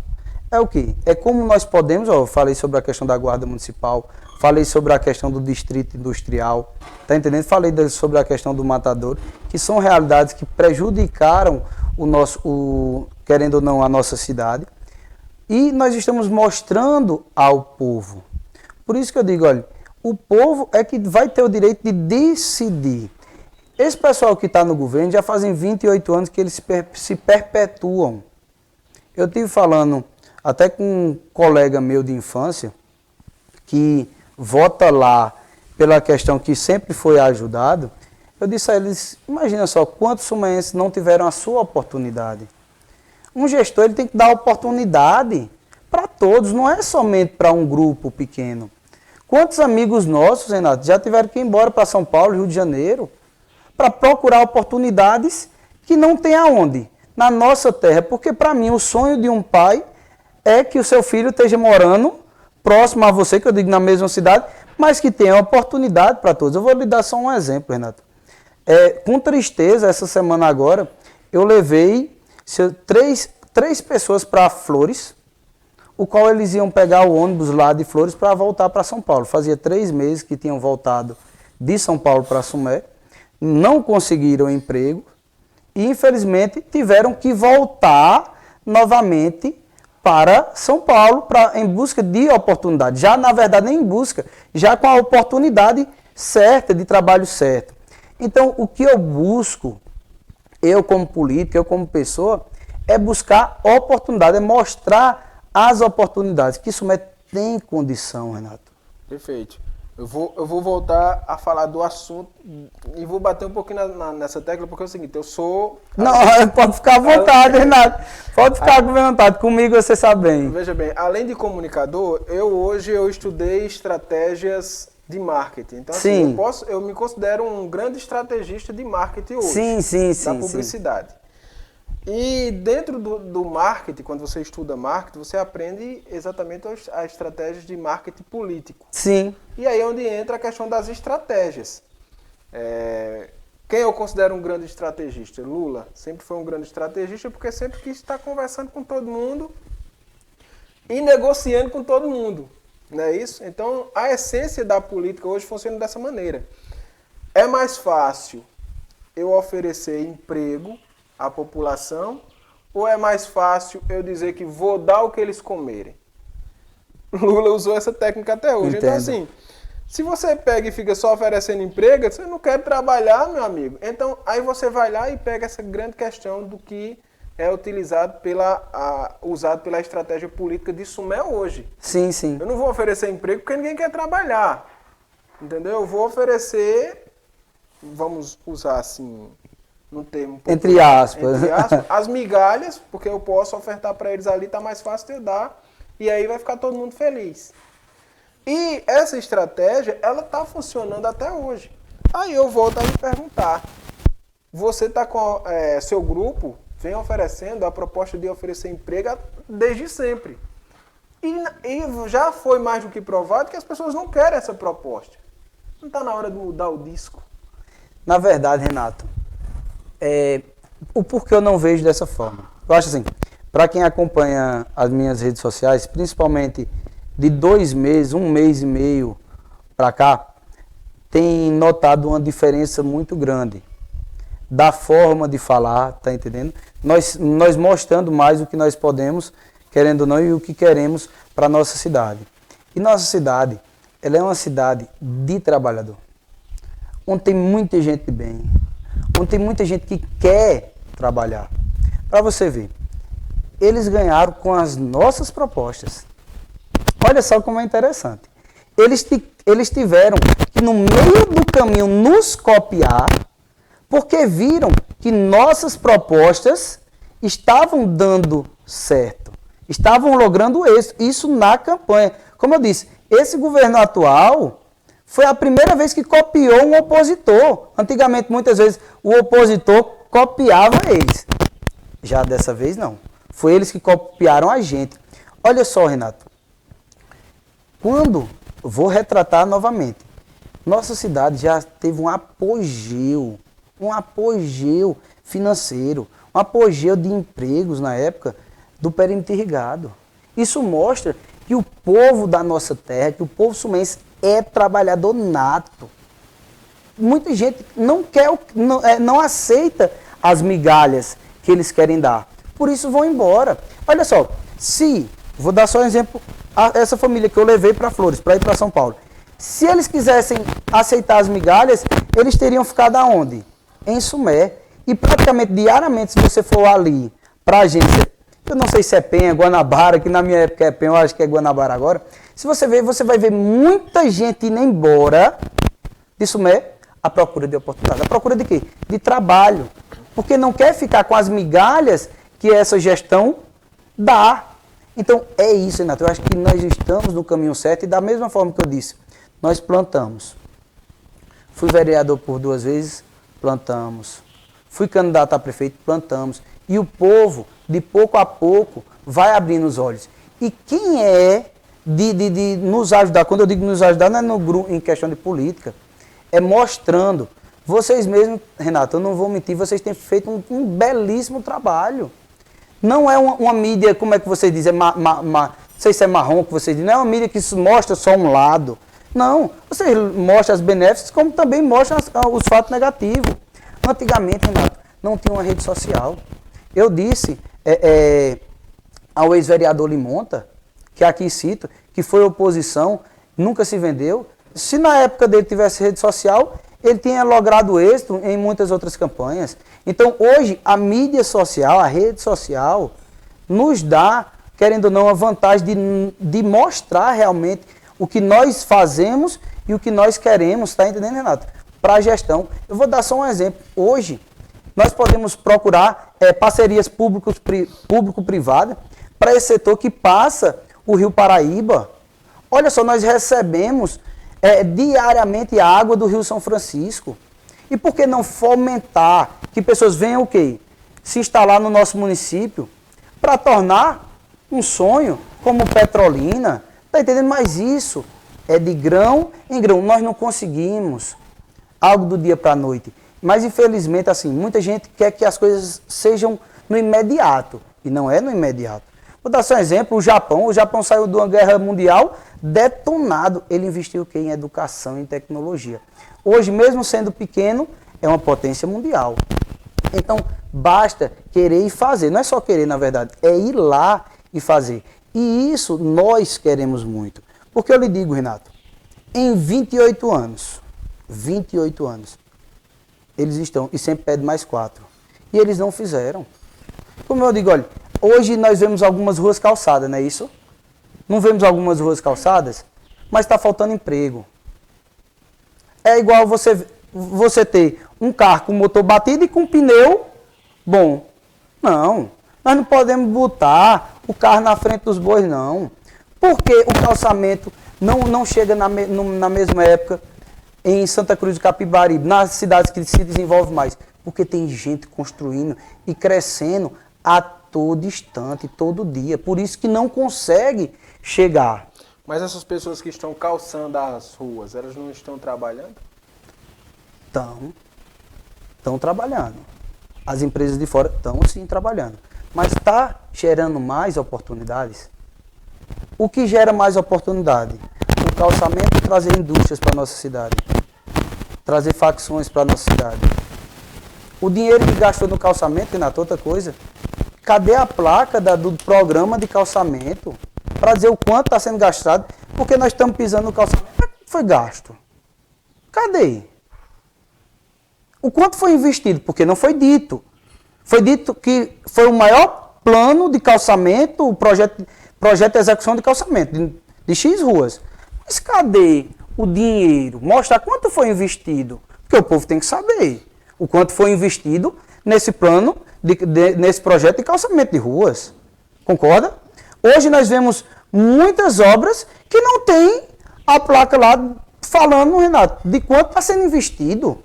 é o quê? É como nós podemos, eu falei sobre a questão da Guarda Municipal, falei sobre a questão do Distrito Industrial, tá entendendo? Falei sobre a questão do Matador, que são realidades que prejudicaram querendo ou não, a nossa cidade. E nós estamos mostrando ao povo. Por isso que eu digo, olha, o povo é que vai ter o direito de decidir. Esse pessoal que está no governo já fazem 28 anos que eles se perpetuam. Eu estive falando até com um colega meu de infância, que vota lá pela questão que sempre foi ajudado. Eu disse a eles, imagina só, quantos sumaenses não tiveram a sua oportunidade. Um gestor ele tem que dar oportunidade para todos, não é somente para um grupo pequeno. Quantos amigos nossos, Renato, já tiveram que ir embora para São Paulo, Rio de Janeiro, para procurar oportunidades que não tem aonde? Na nossa terra. Porque para mim o sonho de um pai é que o seu filho esteja morando próximo a você, que eu digo na mesma cidade, mas que tenha oportunidade para todos. Eu vou lhe dar só um exemplo, Renato. Com tristeza, essa semana agora, eu levei três pessoas para Flores, o qual eles iam pegar o ônibus lá de Flores para voltar para São Paulo. Fazia 3 meses que tinham voltado de São Paulo para Sumé, não conseguiram emprego e, infelizmente, tiveram que voltar novamente para São Paulo em busca de oportunidade. Já, na verdade, nem em busca, já com a oportunidade certa, de trabalho certo. Então, o que eu busco, eu como político, eu como pessoa, é buscar oportunidade, é mostrar as oportunidades, que Sumé tem condição, Renato. Perfeito. Eu vou voltar a falar do assunto e vou bater um pouquinho nessa tecla, porque é o seguinte, eu sou... Não, pode ficar à vontade, Renato. Pode ficar à vontade. Comigo você sabe bem. Veja bem, além de comunicador, hoje eu estudei estratégias de marketing. Então, assim, eu me considero um grande estrategista de marketing hoje. Da publicidade. Sim. E dentro do marketing, quando você estuda marketing, você aprende exatamente as estratégias de marketing político. Sim. E aí é onde entra a questão das estratégias. Quem eu considero um grande estrategista? Lula sempre foi um grande estrategista porque sempre quis estar conversando com todo mundo e negociando com todo mundo. Não é isso? Então, a essência da política hoje funciona dessa maneira. É mais fácil eu oferecer emprego à população, ou é mais fácil eu dizer que vou dar o que eles comerem? Lula usou essa técnica até hoje. Entendo. Então, assim, se você pega e fica só oferecendo emprego, você não quer trabalhar, meu amigo. Então, aí você vai lá e pega essa grande questão do que é utilizado usado pela estratégia política de Sumé hoje. Sim, sim. Eu não vou oferecer emprego porque ninguém quer trabalhar. Entendeu? Eu vou oferecer, vamos usar assim, no termo... Entre aspas, as migalhas, porque eu posso ofertar para eles ali, tá mais fácil de eu dar, e aí vai ficar todo mundo feliz. E essa estratégia, ela tá funcionando até hoje. Aí eu volto a me perguntar, você tá com seu grupo vem oferecendo a proposta de oferecer emprego desde sempre. E já foi mais do que provado que as pessoas não querem essa proposta. Não está na hora de mudar o disco? Na verdade, Renato, o porquê eu não vejo dessa forma. Eu acho assim, para quem acompanha as minhas redes sociais, principalmente de 2 meses, 1 mês e meio para cá, tem notado uma diferença muito grande da forma de falar, tá entendendo? Nós mostrando mais o que nós podemos, querendo ou não, e o que queremos para nossa cidade. E nossa cidade, ela é uma cidade de trabalhador, onde tem muita gente de bem, onde tem muita gente que quer trabalhar. Para você ver, eles ganharam com as nossas propostas. Olha só como é interessante. Eles tiveram que, no meio do caminho, nos copiar, porque viram que nossas propostas estavam dando certo, estavam logrando isso na campanha. Como eu disse, esse governo atual foi a primeira vez que copiou um opositor. Antigamente, muitas vezes, o opositor copiava eles. Já dessa vez, não. Foi eles que copiaram a gente. Olha só, Renato. Quando, vou retratar novamente, nossa cidade já teve um apogeu financeiro, um apogeu de empregos na época do perímetro irrigado. Isso mostra que o povo da nossa terra, que o povo sumense é trabalhador nato. Muita gente não aceita as migalhas que eles querem dar. Por isso vão embora. Olha só, vou dar só um exemplo, essa família que eu levei para Flores, para ir para São Paulo. Se eles quisessem aceitar as migalhas, eles teriam ficado aonde? Em Sumé. E praticamente diariamente, se você for ali para a agência, eu não sei se é Penha, Guanabara, que na minha época é Penha, eu acho que é Guanabara agora. Se você ver, você vai ver muita gente indo embora de Sumé à procura de oportunidade. À procura de quê? De trabalho. Porque não quer ficar com as migalhas que essa gestão dá. Então, é isso, Renato. Eu acho que nós estamos no caminho certo e da mesma forma que eu disse, nós plantamos. Fui vereador por 2 vezes, plantamos. Fui candidato a prefeito, plantamos. E o povo, de pouco a pouco, vai abrindo os olhos. E quem é de nos ajudar? Quando eu digo nos ajudar, não é em questão de política. É mostrando. Vocês mesmos, Renato, eu não vou mentir, vocês têm feito um belíssimo trabalho. Não é uma mídia, como é que vocês dizem, não sei se é marrom que vocês dizem, não é uma mídia que mostra só um lado. Não, vocês mostram as benéficas, como também mostram os fatos negativos. Antigamente, Renato, não tinha uma rede social. Eu disse ao ex-vereador Limonta, que aqui cito, que foi oposição, nunca se vendeu. Se na época dele tivesse rede social, ele tinha logrado êxito em muitas outras campanhas. Então, hoje, a mídia social, a rede social, nos dá, querendo ou não, a vantagem de mostrar realmente o que nós fazemos e o que nós queremos, está entendendo, Renato? Para a gestão. Eu vou dar só um exemplo. Hoje, nós podemos procurar parcerias público-privadas para esse setor que passa o Rio Paraíba. Olha só, nós recebemos diariamente a água do Rio São Francisco. E por que não fomentar que pessoas venham o quê? Se instalar no nosso município para tornar um sonho como Petrolina. Está entendendo? Mas isso é de grão em grão. Nós não conseguimos algo do dia para a noite. Mas, infelizmente, assim, muita gente quer que as coisas sejam no imediato. E não é no imediato. Vou dar só um exemplo. O Japão saiu de uma guerra mundial detonado. Ele investiu o quê? Em educação e tecnologia. Hoje, mesmo sendo pequeno, é uma potência mundial. Então, basta querer e fazer. Não é só querer, na verdade. É ir lá e fazer. E isso nós queremos muito. Porque eu lhe digo, Renato, em 28 anos, eles estão, e sempre pedem mais 4. E eles não fizeram. Como eu digo, olha, hoje nós vemos algumas ruas calçadas, não é isso? Não vemos algumas ruas calçadas, mas está faltando emprego. É igual você ter um carro com motor batido e com pneu bom. Não, nós não podemos botar o carro na frente dos bois, não. Porque o calçamento não chega na mesma época em Santa Cruz do Capibaribe, nas cidades que se desenvolvem mais. Porque tem gente construindo e crescendo a todo instante, todo dia. Por isso que não consegue chegar. Mas essas pessoas que estão calçando as ruas, elas não estão trabalhando? Estão trabalhando. As empresas de fora estão sim trabalhando. Mas está gerando mais oportunidades? O que gera mais oportunidade? O calçamento trazer indústrias para a nossa cidade. Trazer facções para a nossa cidade. O dinheiro que gastou no calçamento, Renato, outra coisa. Cadê a placa do programa de calçamento? Para dizer o quanto está sendo gastado. Porque nós estamos pisando no calçamento. Foi gasto. Cadê? O quanto foi investido? Porque não foi dito. Foi dito que foi o maior plano de calçamento, o projeto de execução de calçamento, de X ruas. Mas cadê o dinheiro? Mostrar quanto foi investido. Porque o povo tem que saber o quanto foi investido nesse plano, nesse projeto de calçamento de ruas. Concorda? Hoje nós vemos muitas obras que não tem a placa lá falando, Renato, de quanto está sendo investido.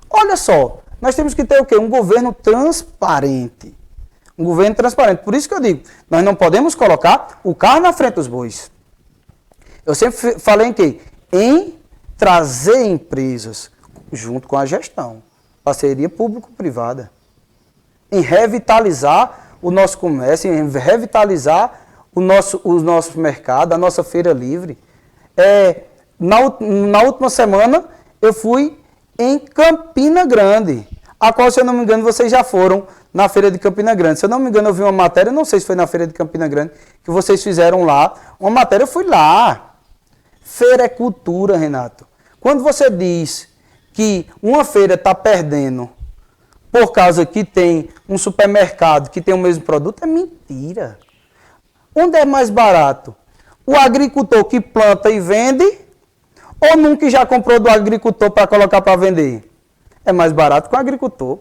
Olha só, nós temos que ter o quê? Um governo transparente. Um governo transparente. Por isso que eu digo, nós não podemos colocar o carro na frente dos bois. Eu sempre falei em quê? Em trazer empresas junto com a gestão. Parceria público-privada. Em revitalizar o nosso comércio, em revitalizar o nosso mercado, a nossa feira livre. Na última semana, eu fui em Campina Grande, a qual, se eu não me engano, vocês já foram na Feira de Campina Grande. Se eu não me engano, eu vi uma matéria, não sei se foi na Feira de Campina Grande, que vocês fizeram lá. Uma matéria, eu fui lá. Feira é cultura, Renato. Quando você diz que uma feira está perdendo por causa que tem um supermercado que tem o mesmo produto, é mentira. Onde é mais barato? O agricultor que planta e vende, ou nunca já comprou do agricultor para colocar para vender? É mais barato com o agricultor.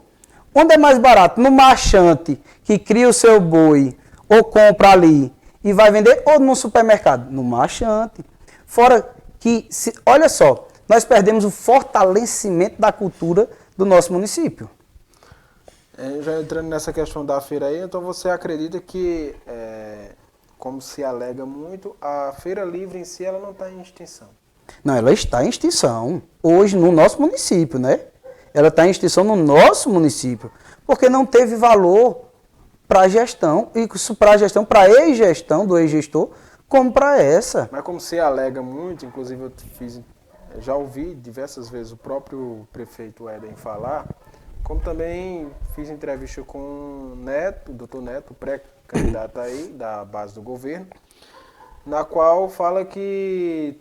Onde é mais barato? No marchante que cria o seu boi ou compra ali e vai vender, ou no supermercado? No marchante. Fora que, olha só, nós perdemos o fortalecimento da cultura do nosso município. Já entrando nessa questão da feira aí, então você acredita que, como se alega muito, a feira livre em si ela não está em extinção? Não, ela está em extinção. Hoje no nosso município, né? Ela está em extinção no nosso município, porque não teve valor para a gestão, e para a gestão, para a ex-gestão do ex-gestor, como para essa. Mas como você alega muito, inclusive eu já ouvi diversas vezes o próprio prefeito Éden falar, como também fiz entrevista com o Neto, o doutor Neto, pré-candidato aí da base do governo, na qual fala que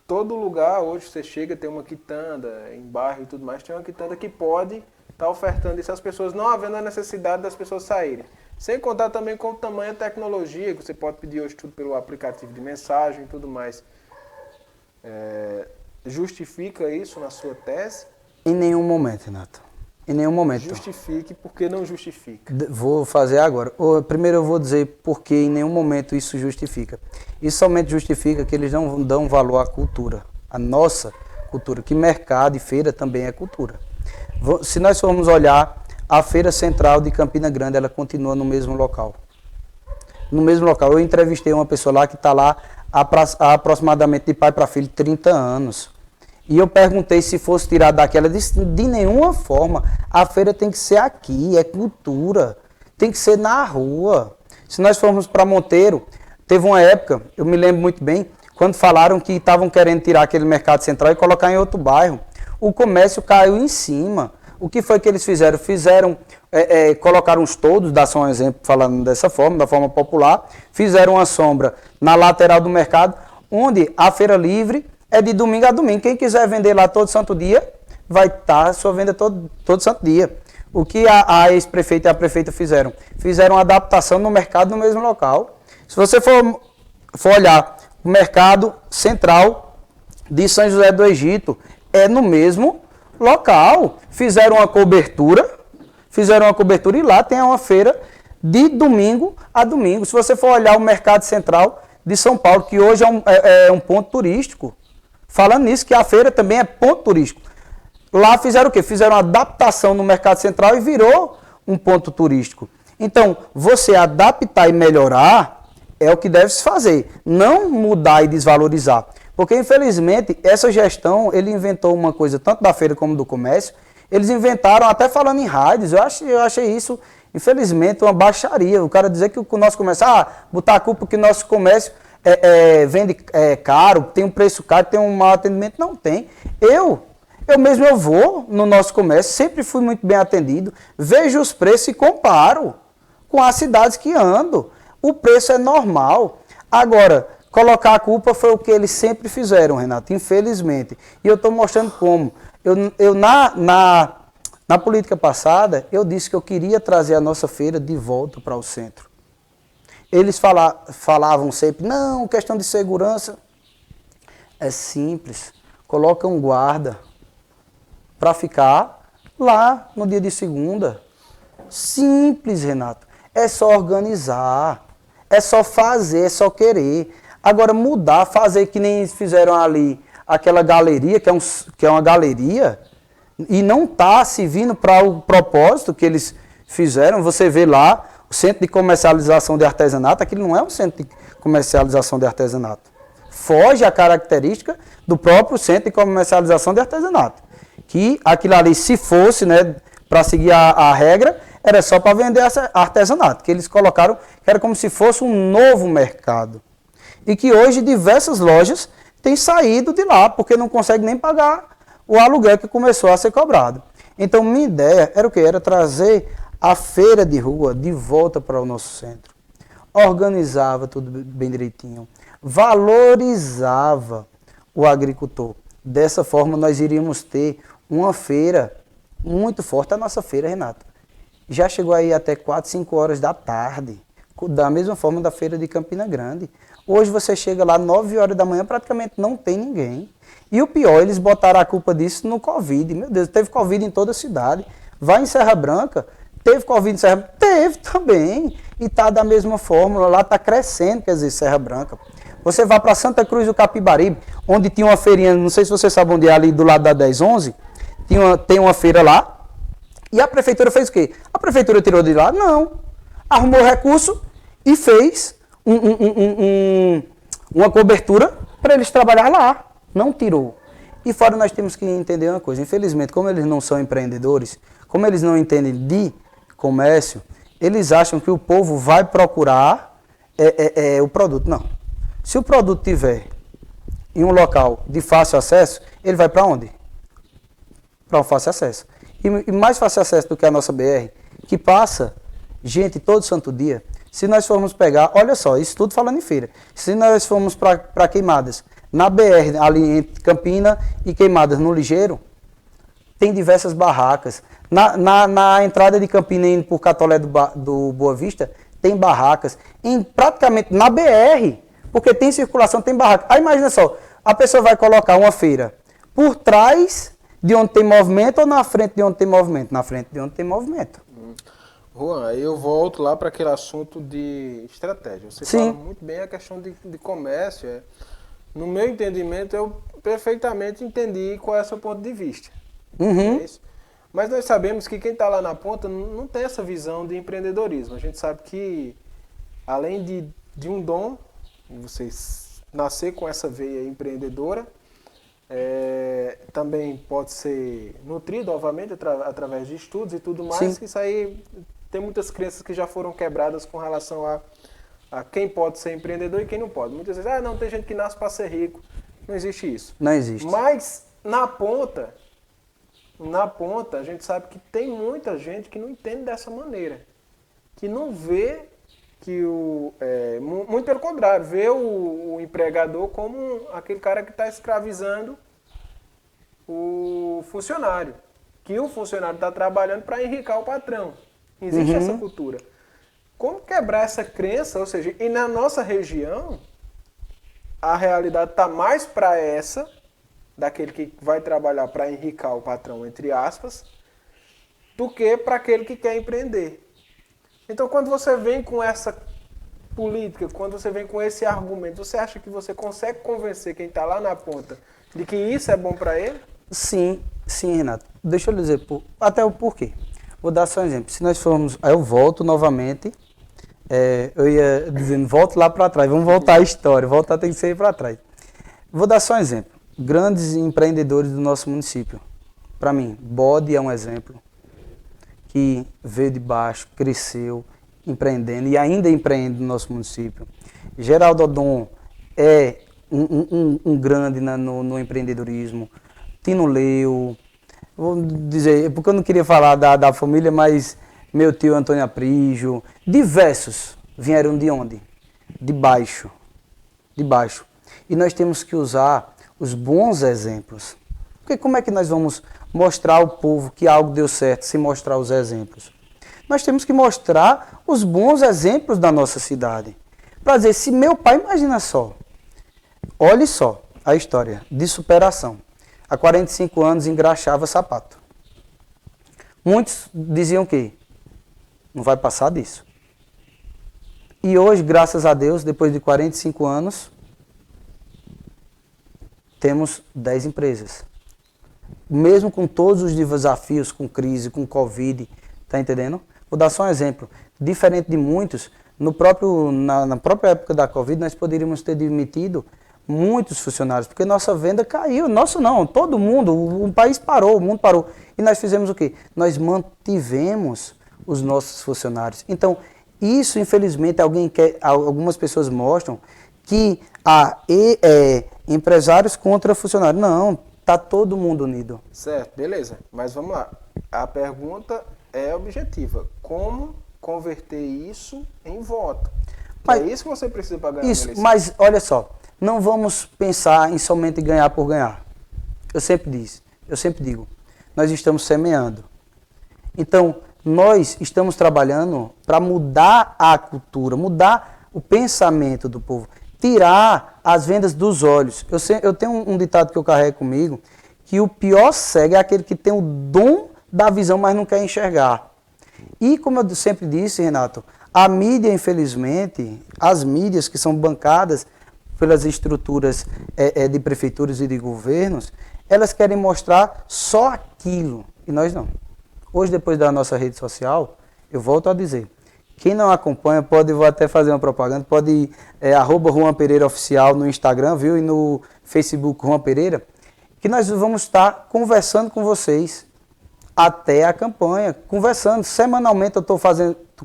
todo lugar, hoje você chega, tem uma quitanda, em bairro e tudo mais, tem uma quitanda que pode estar ofertando isso às pessoas, não havendo a necessidade das pessoas saírem. Sem contar também com o tamanho da tecnologia, que você pode pedir hoje tudo pelo aplicativo de mensagem e tudo mais. Justifica isso na sua tese? Em nenhum momento, Renato. Em nenhum momento. Justifique, por que não justifica? Vou fazer agora. Primeiro eu vou dizer por que em nenhum momento isso justifica. Isso somente justifica que eles não dão valor à cultura. A nossa cultura, que mercado e feira também é cultura. Se nós formos olhar, a Feira Central de Campina Grande, ela continua no mesmo local. No mesmo local. Eu entrevistei uma pessoa lá que está lá há aproximadamente de pai para filho 30 anos. E eu perguntei se fosse tirar daqui. Ela disse, de nenhuma forma. A feira tem que ser aqui, é cultura. Tem que ser na rua. Se nós formos para Monteiro, teve uma época, eu me lembro muito bem, quando falaram que estavam querendo tirar aquele mercado central e colocar em outro bairro. O comércio caiu em cima. O que foi que eles fizeram? Colocaram os toldos, dá só um exemplo falando dessa forma, da forma popular, fizeram uma sombra na lateral do mercado, onde a feira livre é de domingo a domingo. Quem quiser vender lá todo santo dia, vai estar a sua venda todo santo dia. O que a ex-prefeita e a prefeita fizeram? Fizeram uma adaptação no mercado no mesmo local. Se você for olhar o mercado central de São José do Egito, é no mesmo local. Fizeram uma cobertura e lá tem uma feira de domingo a domingo. Se você for olhar o mercado central de São Paulo, que hoje é um ponto turístico, falando nisso, que a feira também é ponto turístico. Lá fizeram o quê? Fizeram uma adaptação no mercado central e virou um ponto turístico. Então, você adaptar e melhorar é o que deve se fazer. Não mudar e desvalorizar. Porque, infelizmente, essa gestão, ele inventou uma coisa, tanto da feira como do comércio, eles inventaram, até falando em rádios, eu achei isso, infelizmente, uma baixaria. O cara dizer que o nosso comércio, botar a culpa que o nosso comércio vende caro, tem um preço caro, tem um mau atendimento. Não tem. Eu mesmo vou no nosso comércio, sempre fui muito bem atendido, vejo os preços e comparo com as cidades que ando. O preço é normal. Agora, colocar a culpa foi o que eles sempre fizeram, Renato, infelizmente. E eu estou mostrando como. Na política passada, eu disse que eu queria trazer a nossa feira de volta para o centro. Eles falavam sempre, não, questão de segurança. É simples, coloca um guarda para ficar lá no dia de segunda. Simples, Renato. É só organizar, é só fazer, é só querer. Agora mudar, fazer que nem fizeram ali, aquela galeria, que é uma galeria, e não está servindo para o propósito que eles fizeram. Você vê lá, o Centro de Comercialização de Artesanato, aquilo não é um centro de comercialização de artesanato. foge à característica do próprio centro de comercialização de artesanato. Que aquilo ali, se fosse, né, para seguir a regra, era só para vender artesanato, que eles colocaram que era como se fosse um novo mercado. E que hoje diversas lojas têm saído de lá, porque não conseguem nem pagar o aluguel que começou a ser cobrado. Então, minha ideia era o quê? Era trazer a feira de rua de volta para o nosso centro. Organizava tudo bem direitinho, valorizava o agricultor. Dessa forma, nós iríamos ter uma feira muito forte. A nossa feira, Renato, já chegou aí até 4, 5 horas da tarde, da mesma forma da feira de Campina Grande. Hoje você chega lá 9 horas da manhã, praticamente não tem ninguém. E o pior, eles botaram a culpa disso no Covid. Meu Deus, teve Covid em toda a cidade. Vai em Serra Branca, teve Covid em Serra Branca? Teve também. E está da mesma fórmula, lá está crescendo, quer dizer, Serra Branca. Você vai para Santa Cruz do Capibaribe, onde tinha uma feirinha, não sei se você sabe onde é, ali do lado da 1011, tem uma feira lá. E a prefeitura fez o quê? A prefeitura tirou de lá? Não. Arrumou recurso e fez uma cobertura para eles trabalhar lá. Não tirou. E fora nós temos que entender uma coisa. Infelizmente, como eles não são empreendedores, como eles não entendem de comércio, eles acham que o povo vai procurar o produto. Não. Se o produto tiver em um local de fácil acesso, ele vai para onde? Para um fácil acesso. E mais fácil acesso do que a nossa BR, que passa gente todo santo dia. Se nós formos pegar, olha só, isso tudo falando em feira. Se nós formos para Queimadas, na BR, ali entre Campina e Queimadas, no Ligeiro, tem diversas barracas. Na entrada de Campina, indo por Catolé do Boa Vista, tem barracas. Praticamente na BR, porque tem circulação, tem barraca. Aí imagina só, a pessoa vai colocar uma feira por trás de onde tem movimento ou na frente de onde tem movimento? Na frente de onde tem movimento. Juan, aí eu volto lá para aquele assunto de estratégia. Você Sim. fala muito bem a questão de comércio. No meu entendimento, eu perfeitamente entendi qual é o seu ponto de vista. Uhum. É isso? Mas nós sabemos que quem está lá na ponta não tem essa visão de empreendedorismo. A gente sabe que, além de um dom, você nascer com essa veia empreendedora, também pode ser nutrido, obviamente, através de estudos e tudo mais. Sim. Que isso aí tem muitas crenças que já foram quebradas com relação a quem pode ser empreendedor e quem não pode. Muitas vezes, não, tem gente que nasce para ser rico. Não existe isso. Não existe. Mas, na ponta, a gente sabe que tem muita gente que não entende dessa maneira. Que não vê que muito pelo contrário, vê o empregador como aquele cara que está escravizando o funcionário. Que o funcionário está trabalhando para enriquecer o patrão. Existe essa cultura. Como quebrar essa crença? Ou seja, e na nossa região, a realidade está mais para essa, daquele que vai trabalhar para enriquecer o patrão, entre aspas, do que para aquele que quer empreender. Então, quando você vem com essa política, quando você vem com esse argumento, você acha que você consegue convencer quem está lá na ponta de que isso é bom para ele? Sim, Renato. Deixa eu lhe dizer até o porquê. Vou dar só um exemplo. Se nós formos... Aí eu volto novamente. Eu ia dizendo, volto lá para trás. Vamos voltar à história. Voltar tem que ser para trás. Vou dar só um exemplo. Grandes empreendedores do nosso município. Para mim, Bode é um exemplo. Que veio de baixo, cresceu, empreendendo e ainda empreende no nosso município. Geraldo Odon é um grande no empreendedorismo. Tino Leu, vou dizer, porque eu não queria falar da família, mas meu tio Antônio Aprígio, diversos vieram de onde? De baixo. De baixo. E nós temos que usar os bons exemplos. Porque como é que nós vamos mostrar ao povo que algo deu certo se mostrar os exemplos? Nós temos que mostrar os bons exemplos da nossa cidade. Para dizer, se meu pai, imagina só, olhe só a história de superação. Há 45 anos engraxava sapato. Muitos diziam que não vai passar disso. E hoje, graças a Deus, depois de 45 anos, temos 10 empresas. Mesmo com todos os desafios, com crise, com Covid, tá entendendo? Vou dar só um exemplo. Diferente de muitos, na própria época da Covid, nós poderíamos ter demitido muitos funcionários, porque nossa venda caiu. Nossa não, todo mundo, o país parou, o mundo parou. E nós fizemos o quê? Nós mantivemos os nossos funcionários. Então, isso, infelizmente, algumas pessoas mostram que há empresários contra funcionários. Não, está todo mundo unido. Certo, beleza. Mas vamos lá. A pergunta é objetiva. Como converter isso em voto? Mas, é isso que você precisa para ganhar isso, mas olha só, não vamos pensar em somente ganhar por ganhar. Eu sempre digo, nós estamos semeando. Então, nós estamos trabalhando para mudar a cultura, mudar o pensamento do povo, tirar as vendas dos olhos. Eu tenho um ditado que eu carrego comigo, que o pior cego é aquele que tem o dom da visão, mas não quer enxergar. E como eu sempre disse, Renato, a mídia, infelizmente, as mídias que são bancadas pelas estruturas de prefeituras e de governos, elas querem mostrar só aquilo, e nós não. Hoje, depois da nossa rede social, eu volto a dizer, quem não acompanha, vou até fazer uma propaganda, pode ir, @Juan Pereira Oficial no Instagram, viu? E no Facebook Juan Pereira, que nós vamos estar conversando com vocês até a campanha, conversando. Semanalmente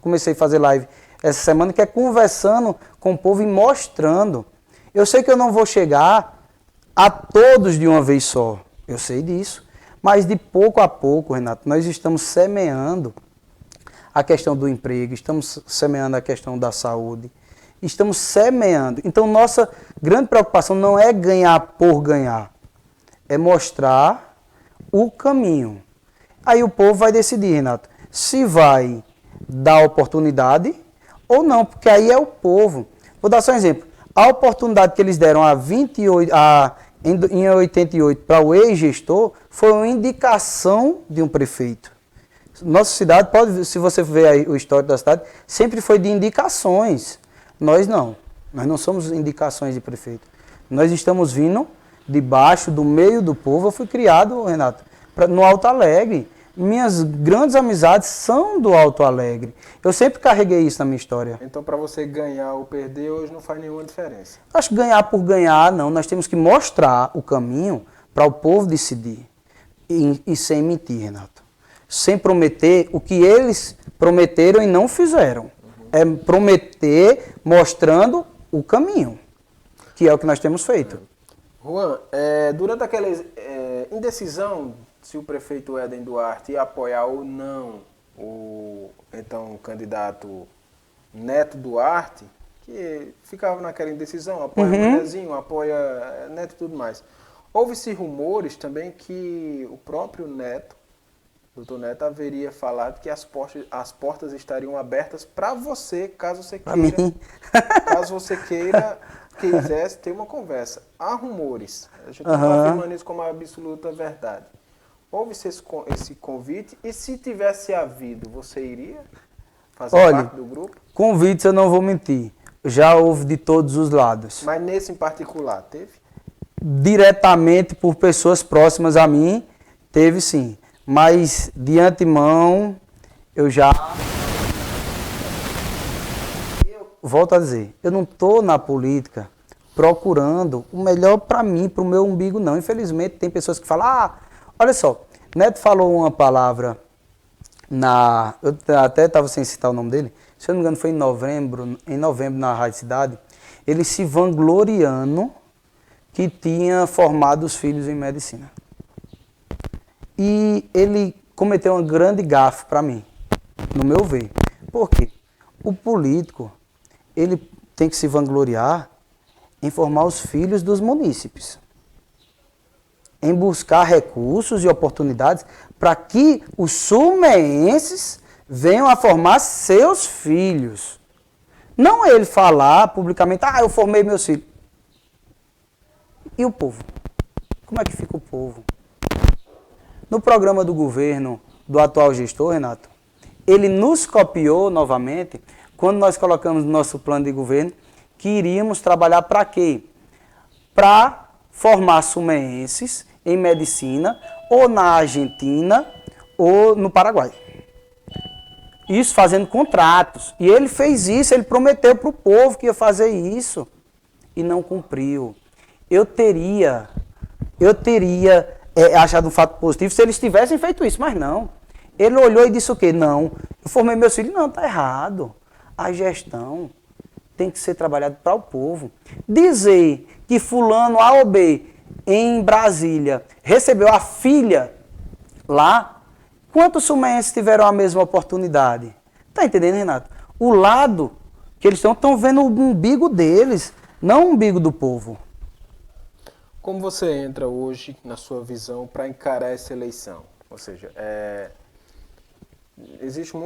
comecei a fazer live essa semana, que é conversando com o povo e mostrando. Eu sei que eu não vou chegar a todos de uma vez só, eu sei disso, mas de pouco a pouco, Renato, nós estamos semeando a questão do emprego, estamos semeando a questão da saúde, estamos semeando. Então, nossa grande preocupação não é ganhar por ganhar, é mostrar o caminho. Aí o povo vai decidir, Renato, se vai dar oportunidade ou não, porque aí é o povo. Vou dar só um exemplo. A oportunidade que eles deram em 88 para o ex-gestor foi uma indicação de um prefeito. Nossa cidade, se você ver aí o histórico da cidade, sempre foi de indicações. Nós não somos indicações de prefeito. Nós estamos vindo debaixo, do meio do povo. Eu fui criado, Renato, no Alto Alegre. Minhas grandes amizades são do Alto Alegre. Eu sempre carreguei isso na minha história. Então, para você ganhar ou perder, hoje não faz nenhuma diferença? Acho que ganhar por ganhar, não. Nós temos que mostrar o caminho para o povo decidir. E sem mentir, Renato. Sem prometer o que eles prometeram e não fizeram. É prometer mostrando o caminho, que é o que nós temos feito. Juan, durante aquela indecisão se o prefeito Éden Duarte ia apoiar ou não o então candidato Neto Duarte, que ficava naquela indecisão, apoia o Manezinho, apoia Neto e tudo mais. Houve-se rumores também que o próprio Neto, doutor Neto, haveria falado que as portas estariam abertas para você, caso você queira. Caso você quisesse ter uma conversa. Há rumores. A gente não está afirmando isso como absoluta verdade. Houve-se esse convite? E se tivesse havido, você iria fazer parte do grupo? Convites eu não vou mentir. Já houve de todos os lados. Mas nesse em particular, teve? Diretamente por pessoas próximas a mim, teve sim. Mas de antemão, eu volto a dizer, eu não estou na política procurando o melhor para mim, para o meu umbigo, não. Infelizmente, tem pessoas que falam, olha só, Neto falou uma palavra eu até estava sem citar o nome dele, se eu não me engano foi em novembro na Rádio Cidade, ele se vangloriando que tinha formado os filhos em medicina. E ele cometeu uma grande gafe para mim, no meu ver. Por quê? O político, ele tem que se vangloriar em formar os filhos dos munícipes, em buscar recursos e oportunidades para que os sumeenses venham a formar seus filhos. Não ele falar publicamente, eu formei meus filhos. E o povo? Como é que fica o povo? No programa do governo do atual gestor, Renato, ele nos copiou novamente quando nós colocamos no nosso plano de governo que iríamos trabalhar para quê? Para formar sumeenses em medicina, ou na Argentina, ou no Paraguai. Isso fazendo contratos. E ele fez isso, ele prometeu para o povo que ia fazer isso. E não cumpriu. eu teria achado um fato positivo se eles tivessem feito isso, mas não. Ele olhou e disse o quê? Não, eu formei meus filhos. Não, tá errado. A gestão tem que ser trabalhada para o povo. Dizer que fulano A ou B em Brasília recebeu a filha lá, quantos sumenses tiveram a mesma oportunidade? Tá entendendo, Renato? O lado que eles estão vendo o umbigo deles, não o umbigo do povo. Como você entra hoje, na sua visão, para encarar essa eleição? Ou seja, existem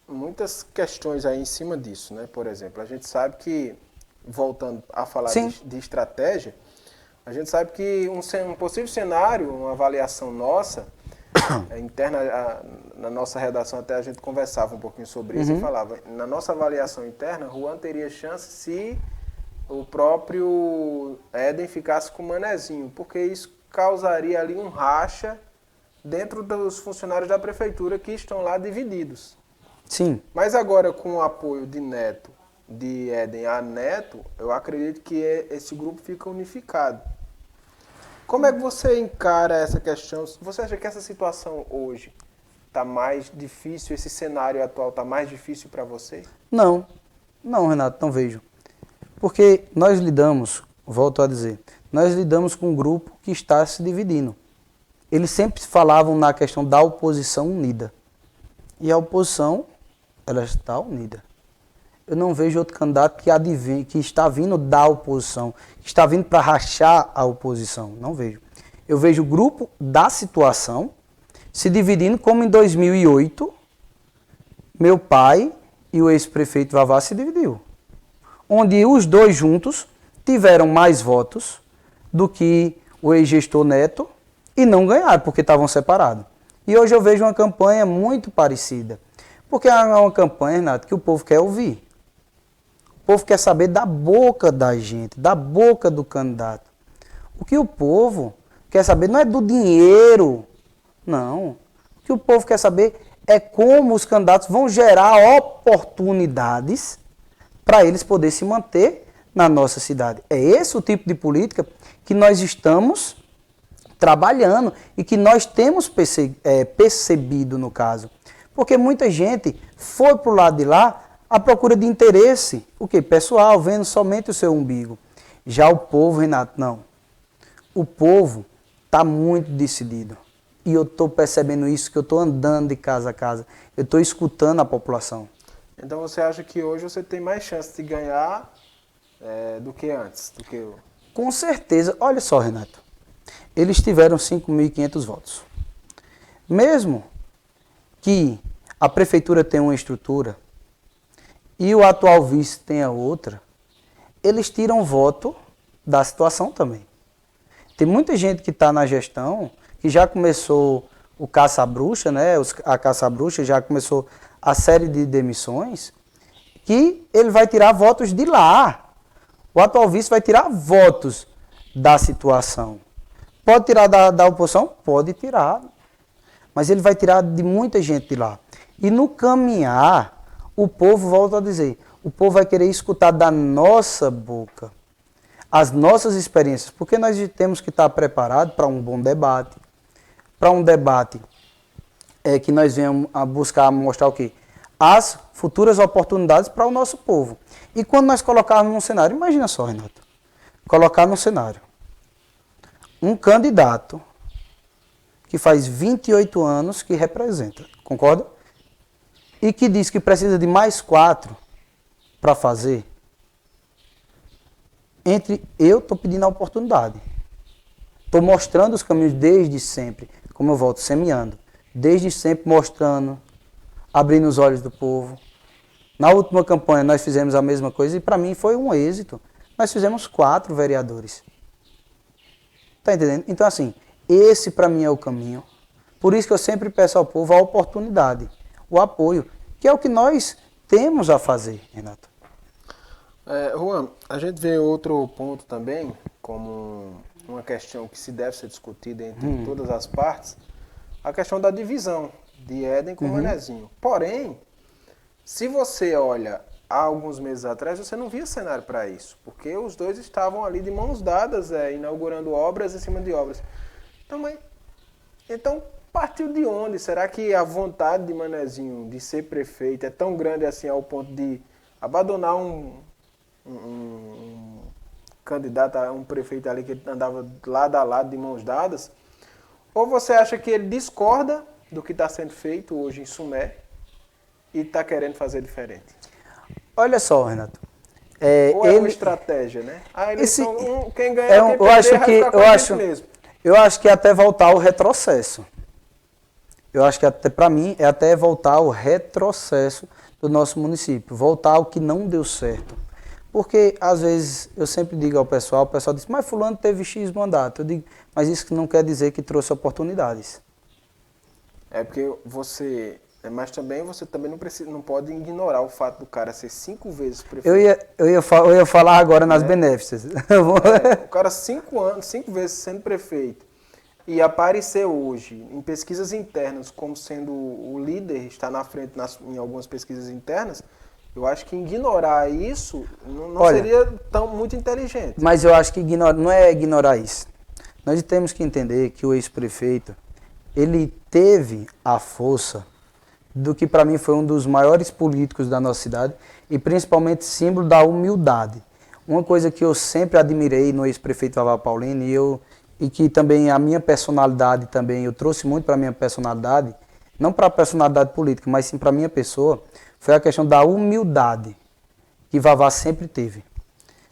muitas questões aí em cima disso, né? Por exemplo, a gente sabe que, voltando a falar de estratégia, a gente sabe que um possível cenário, uma avaliação nossa, interna, na nossa redação até a gente conversava um pouquinho sobre isso e falava, na nossa avaliação interna, Juan teria chance se o próprio Éden ficasse com o Manezinho, porque isso causaria ali um racha dentro dos funcionários da prefeitura que estão lá divididos. Sim. Mas agora, com o apoio de Éden a Neto, eu acredito que esse grupo fica unificado. Como é que você encara essa questão? Você acha que essa situação hoje está mais difícil, esse cenário atual está mais difícil para você? Não, Renato, não vejo. Porque nós lidamos, volto a dizer, nós lidamos com um grupo que está se dividindo. Eles sempre falavam na questão da oposição unida. E a oposição, ela está unida. Eu não vejo outro candidato que está vindo da oposição, que está vindo para rachar a oposição. Não vejo. Eu vejo o grupo da situação se dividindo como em 2008, meu pai e o ex-prefeito Vavá se dividiu. Onde os dois juntos tiveram mais votos do que o ex-gestor Neto e não ganharam, porque estavam separados. E hoje eu vejo uma campanha muito parecida. Porque é uma campanha, Renato, que o povo quer ouvir. O povo quer saber da boca da gente, da boca do candidato. O que o povo quer saber não é do dinheiro, não. O que o povo quer saber é como os candidatos vão gerar oportunidades para eles poderem se manter na nossa cidade. É esse o tipo de política que nós estamos trabalhando e que nós temos percebido no caso. Porque muita gente foi para o lado de lá à procura de interesse, o que? Pessoal, vendo somente o seu umbigo. Já o povo, Renato, não. O povo está muito decidido. E eu estou percebendo isso, que eu estou andando de casa a casa. Eu estou escutando a população. Então você acha que hoje você tem mais chance de ganhar do que antes? Com certeza. Olha só, Renato. Eles tiveram 5.500 votos. Mesmo que a prefeitura tenha uma estrutura e o atual vice tenha outra, eles tiram voto da situação também. Tem muita gente que está na gestão, que já começou o caça-bruxa, né? A caça-bruxa já começou a série de demissões, que ele vai tirar votos de lá. O atual vice vai tirar votos da situação. Pode tirar da oposição? Pode tirar. Mas ele vai tirar de muita gente de lá. E no caminhar, o povo, volta a dizer, o povo vai querer escutar da nossa boca as nossas experiências, porque nós temos que estar preparados para um bom debate, para um debate que nós venhamos a buscar mostrar o quê? As futuras oportunidades para o nosso povo. E quando nós colocarmos num cenário, imagina só, Renato, colocar no cenário um candidato que faz 28 anos que representa, concorda? E que diz que precisa de mais 4 para fazer. Eu estou pedindo a oportunidade. Estou mostrando os caminhos desde sempre, como eu volto semeando. Desde sempre mostrando, abrindo os olhos do povo. Na última campanha nós fizemos a mesma coisa e para mim foi um êxito. Nós fizemos 4 vereadores. Está entendendo? Então assim, esse para mim é o caminho. Por isso que eu sempre peço ao povo a oportunidade, o apoio, que é o que nós temos a fazer, Renato. Juan, a gente vê outro ponto também, como uma questão que se deve ser discutida entre todas as partes, a questão da divisão de Éden com Manezinho. Porém, se você olha há alguns meses atrás, você não via cenário para isso, porque os dois estavam ali de mãos dadas, inaugurando obras em cima de obras. Então, partiu de onde? Será que a vontade de Manezinho de ser prefeito é tão grande assim ao ponto de abandonar um candidato, um prefeito ali que andava lado a lado de mãos dadas? Ou você acha que ele discorda do que está sendo feito hoje em Sumé e está querendo fazer diferente? Olha só, Renato. Ou é uma estratégia, né? Quem ganha, quem perder, eu acho que é até voltar ao retrocesso. Eu acho que até para mim é até voltar ao retrocesso do nosso município, voltar ao que não deu certo. Porque às vezes eu sempre digo ao pessoal, o pessoal diz: "Mas fulano teve X mandato". Eu digo: "Mas isso não quer dizer que trouxe oportunidades". É porque mas também você também não pode ignorar o fato do cara ser 5 vezes prefeito. Eu ia falar agora nas benéficas. O cara 5 vezes sendo prefeito e aparecer hoje em pesquisas internas como sendo o líder, está na frente em algumas pesquisas internas, eu acho que ignorar isso não seria muito inteligente. Mas eu acho que não é ignorar isso. Nós temos que entender que o ex-prefeito, ele teve a força do que para mim foi um dos maiores políticos da nossa cidade e principalmente símbolo da humildade. Uma coisa que eu sempre admirei no ex-prefeito Vavá Paulino e que também a minha personalidade também, eu trouxe muito para a minha personalidade, não para a personalidade política, mas sim para a minha pessoa, foi a questão da humildade que Vavá sempre teve.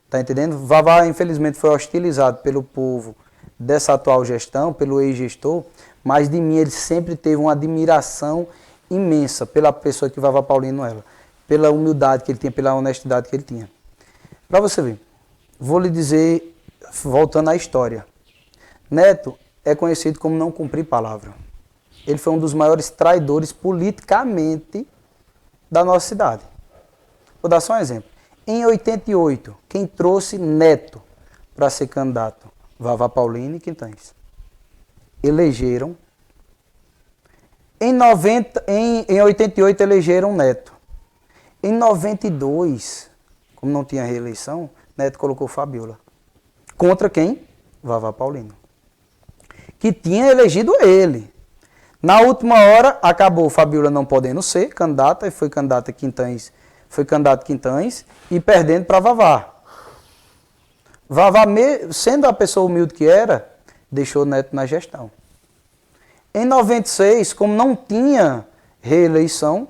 Tá entendendo? Vavá, infelizmente, foi hostilizado pelo povo dessa atual gestão, pelo ex-gestor, mas de mim ele sempre teve uma admiração imensa pela pessoa que Vavá Paulino era, pela humildade que ele tinha, pela honestidade que ele tinha. Para você ver, vou lhe dizer, voltando à história, Neto é conhecido como não cumprir palavra. Ele foi um dos maiores traidores politicamente da nossa cidade. Vou dar só um exemplo. Em 88, quem trouxe Neto para ser candidato? Vavá Paulino e Quintães. Elegeram. Em 88 elegeram Neto. Em 92, como não tinha reeleição, Neto colocou Fabiola. Contra quem? Vavá Paulino. Que tinha elegido ele. Na última hora, acabou Fabiola não podendo ser candidata, e foi candidato Quintães, e perdendo para Vavá. Vavá, sendo a pessoa humilde que era, deixou Neto na gestão. Em 96, como não tinha reeleição,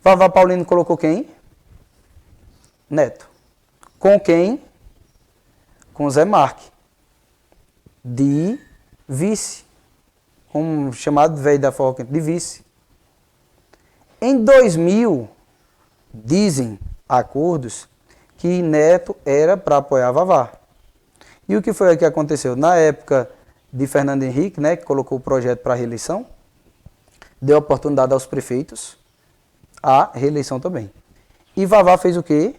Vavá Paulino colocou quem? Neto. Com quem? Com Zé Marque. De vice. Como chamado velho da foca, de vice. Em 2000, dizem acordos que Neto era para apoiar Vavá. E o que foi que aconteceu? Na época de Fernando Henrique, né, que colocou o projeto para a reeleição, deu oportunidade aos prefeitos a reeleição também. E Vavá fez o quê?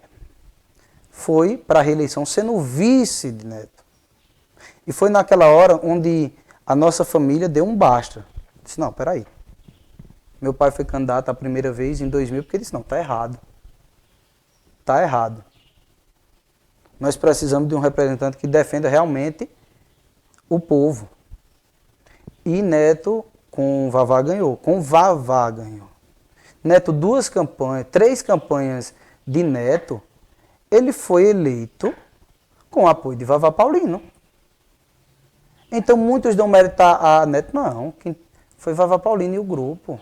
Foi para a reeleição sendo vice de Neto. E foi naquela hora onde a nossa família deu um basta. Disse: não, peraí. Meu pai foi candidato a primeira vez em 2000 porque ele disse: não, tá errado. Tá errado. Nós precisamos de um representante que defenda realmente o povo. E Neto com Vavá ganhou. Com Vavá ganhou. Neto, 3 campanhas de Neto, ele foi eleito com o apoio de Vavá Paulino. Então muitos dão mérito a Neto. Não, foi Vavá Paulino e o grupo.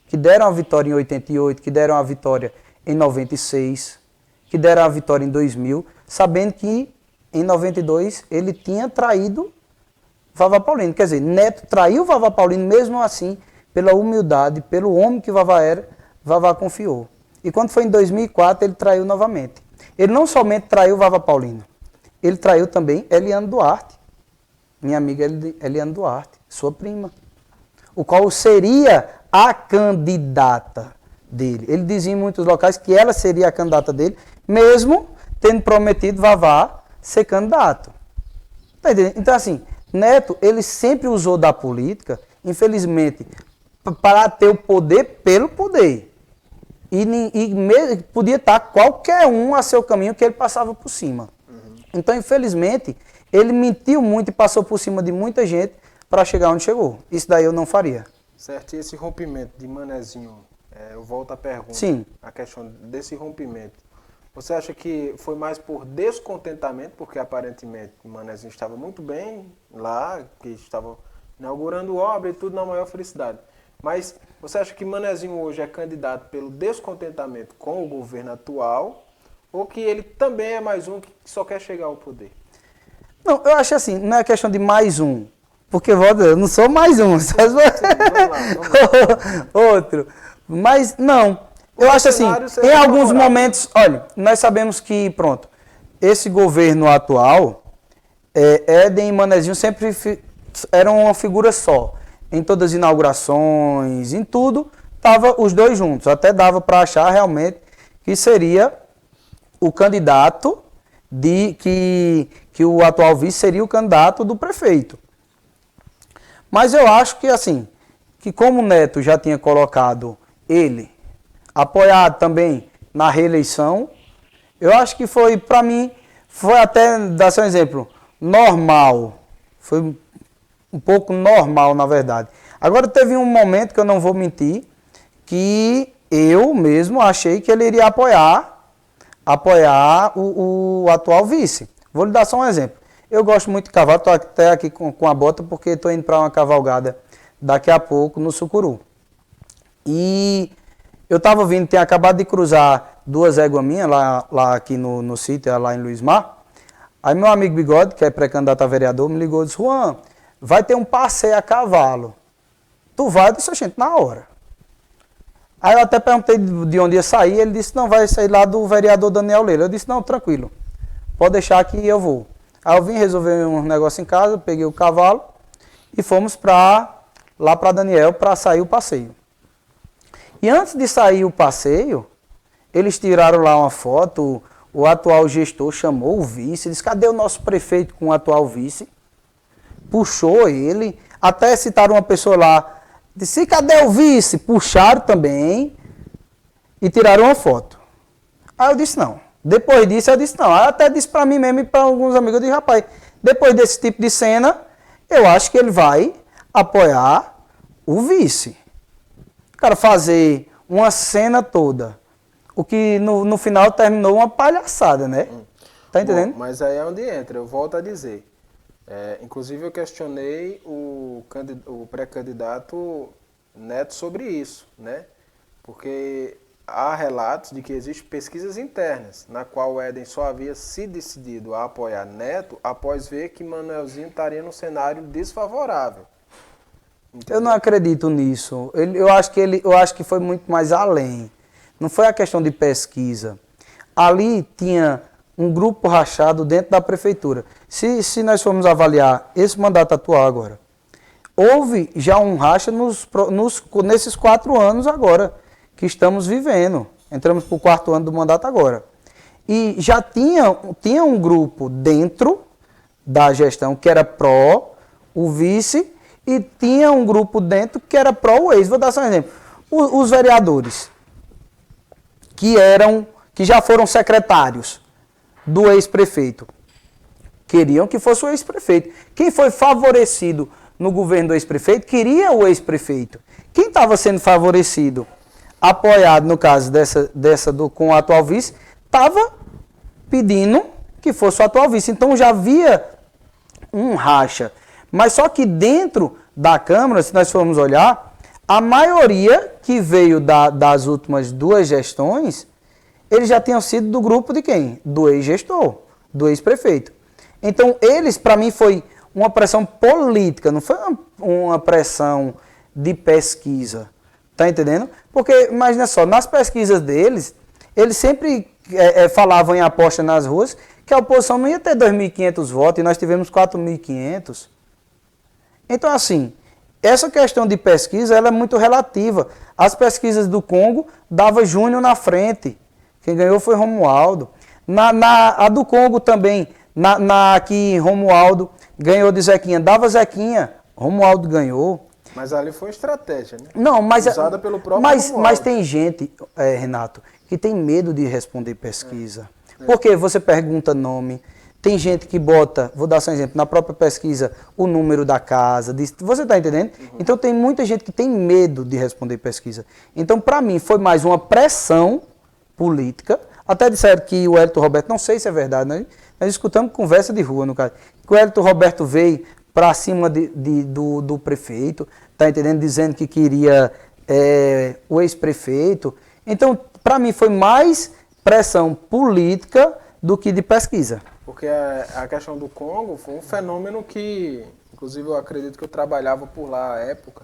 Que deram a vitória em 88, que deram a vitória em 96, que deram a vitória em 2000, sabendo que em 92 ele tinha traído Vavá Paulino. Quer dizer, Neto traiu Vavá Paulino, mesmo assim, pela humildade, pelo homem que Vavá era, Vavá confiou. E quando foi em 2004, ele traiu novamente. Ele não somente traiu Vavá Paulino, ele traiu também Eliane Duarte, minha amiga Eliane Duarte, sua prima, o qual seria a candidata dele. Ele dizia em muitos locais que ela seria a candidata dele, mesmo tendo prometido Vavá ser candidato. Tá entendendo? Então, assim, Neto, ele sempre usou da política, infelizmente, para ter o poder pelo poder. podia estar qualquer um a seu caminho que ele passava por cima. Então, infelizmente, ele mentiu muito e passou por cima de muita gente para chegar onde chegou. Isso daí eu não faria. Certo, e esse rompimento de Manezinho, eu volto à pergunta. Sim. A questão desse rompimento. Você acha que foi mais por descontentamento, porque aparentemente o Manezinho estava muito bem lá, que estava inaugurando obra e tudo na maior felicidade. Mas você acha que Manezinho hoje é candidato pelo descontentamento com o governo atual, ou que ele também é mais um que só quer chegar ao poder? Não, eu acho assim, não é questão de mais um. Porque eu não sou mais um. Sim, vamos lá. Outro. Mas não. Eu acho assim, em alguns momentos, olha, nós sabemos que, pronto, esse governo atual, Éden e Manezinho sempre eram uma figura só. Em todas as inaugurações, em tudo, estavam os dois juntos. Até dava para achar realmente que seria o candidato que o atual vice seria o candidato do prefeito. Mas eu acho que assim, que como o Neto já tinha colocado ele, apoiado também na reeleição, eu acho que foi, para mim, foi até, dar só um exemplo, normal. Foi um pouco normal, na verdade. Agora teve um momento, que eu não vou mentir, que eu mesmo achei que ele iria apoiar o atual vice. Vou lhe dar só um exemplo. Eu gosto muito de cavalo, estou até aqui com a bota porque estou indo para uma cavalgada daqui a pouco no Sucuru. E eu estava vindo, tinha acabado de cruzar 2 éguas minhas lá aqui no sítio, lá em Luiz Mar. Aí meu amigo Bigode, que é pré-candidato a vereador, me ligou e disse: Juan, vai ter um passeio a cavalo. Tu vai? Eu disse: gente, na hora. Aí eu até perguntei de onde ia sair, ele disse: não, vai sair lá do vereador Daniel Leila. Eu disse: não, tranquilo, pode deixar que eu vou. Aí eu vim resolver um negócio em casa, peguei o cavalo e fomos lá para Daniel para sair o passeio. E antes de sair o passeio, eles tiraram lá uma foto, o atual gestor chamou o vice, disse: cadê o nosso prefeito com o atual vice? Puxou ele, até citaram uma pessoa lá, disse: cadê o vice? Puxaram também e tiraram uma foto. Aí eu disse: não. Depois disso eu disse: não. Aí eu até disse para mim mesmo e para alguns amigos, eu disse: rapaz, depois desse tipo de cena, eu acho que ele vai apoiar o vice. Cara, fazer uma cena toda, o que no final terminou uma palhaçada, né? Tá entendendo? Bom, mas aí é onde entra, eu volto a dizer. Inclusive eu questionei o pré-candidato Neto sobre isso, né? Porque há relatos de que existem pesquisas internas, na qual o Éden só havia se decidido a apoiar Neto após ver que Manuelzinho estaria num cenário desfavorável. Entendeu? Eu não acredito nisso. Eu acho que foi muito mais além. Não foi a questão de pesquisa. Ali tinha um grupo rachado dentro da prefeitura. Se nós formos avaliar esse mandato atual agora, houve já um racha nesses 4 anos agora que estamos vivendo. Entramos para o 4º ano do mandato agora. E já tinha um grupo dentro da gestão que era pró o vice e tinha um grupo dentro que era pró o ex. Vou dar só um exemplo. Os vereadores que já foram secretários do ex-prefeito queriam que fosse o ex-prefeito. Quem foi favorecido no governo do ex-prefeito queria o ex-prefeito. Quem estava sendo favorecido, apoiado no caso com o atual vice, estava pedindo que fosse o atual vice. Então já havia um racha. Mas só que dentro da Câmara, se nós formos olhar, a maioria que veio das últimas 2 gestões, eles já tinham sido do grupo de quem? Do ex-gestor, do ex-prefeito. Então eles, para mim, foi uma pressão política, não foi uma pressão de pesquisa. Tá entendendo? Porque, imagina só, nas pesquisas deles, eles sempre falavam em aposta nas ruas que a oposição não ia ter 2.500 votos e nós tivemos 4.500. Então, assim, essa questão de pesquisa ela é muito relativa. As pesquisas do Congo dava Júnior na frente. Quem ganhou foi Romualdo. A do Congo também, que Romualdo ganhou de Zequinha, dava Zequinha, Romualdo ganhou. Mas ali foi uma estratégia, né? Não, mas... Usada pelo próprio mas tem gente, Renato, que tem medo de responder pesquisa. Porque você pergunta nome... Tem gente que bota, vou dar só um exemplo, na própria pesquisa, o número da casa. Você está entendendo? Uhum. Então tem muita gente que tem medo de responder pesquisa. Então, para mim, foi mais uma pressão política. Até disseram que o Hélito Roberto, não sei se é verdade, né? Nós escutamos conversa de rua, no caso. Que o Hélito Roberto veio para cima do prefeito, está entendendo? Dizendo que queria o ex-prefeito. Então, para mim, foi mais pressão política do que de pesquisa. Porque a questão do Congo foi um fenômeno que, inclusive, eu acredito que eu trabalhava por lá à época.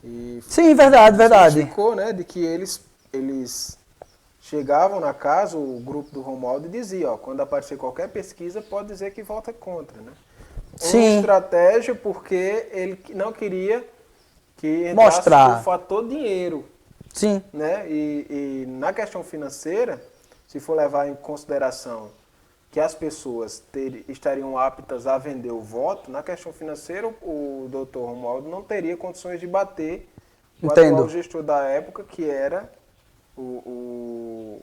E sim, verdade. Ficou, né, de que eles chegavam na casa, o grupo do Romualdo, e dizia, ó, quando aparecer qualquer pesquisa, pode dizer que vota contra, né? Sim. Uma estratégia porque ele não queria que entrasse o fator dinheiro. Sim. Né? E na questão financeira, se for levar em consideração que as pessoas estariam aptas a vender o voto, na questão financeira, o doutor Romualdo não teria condições de bater o atual gestor da época, que era o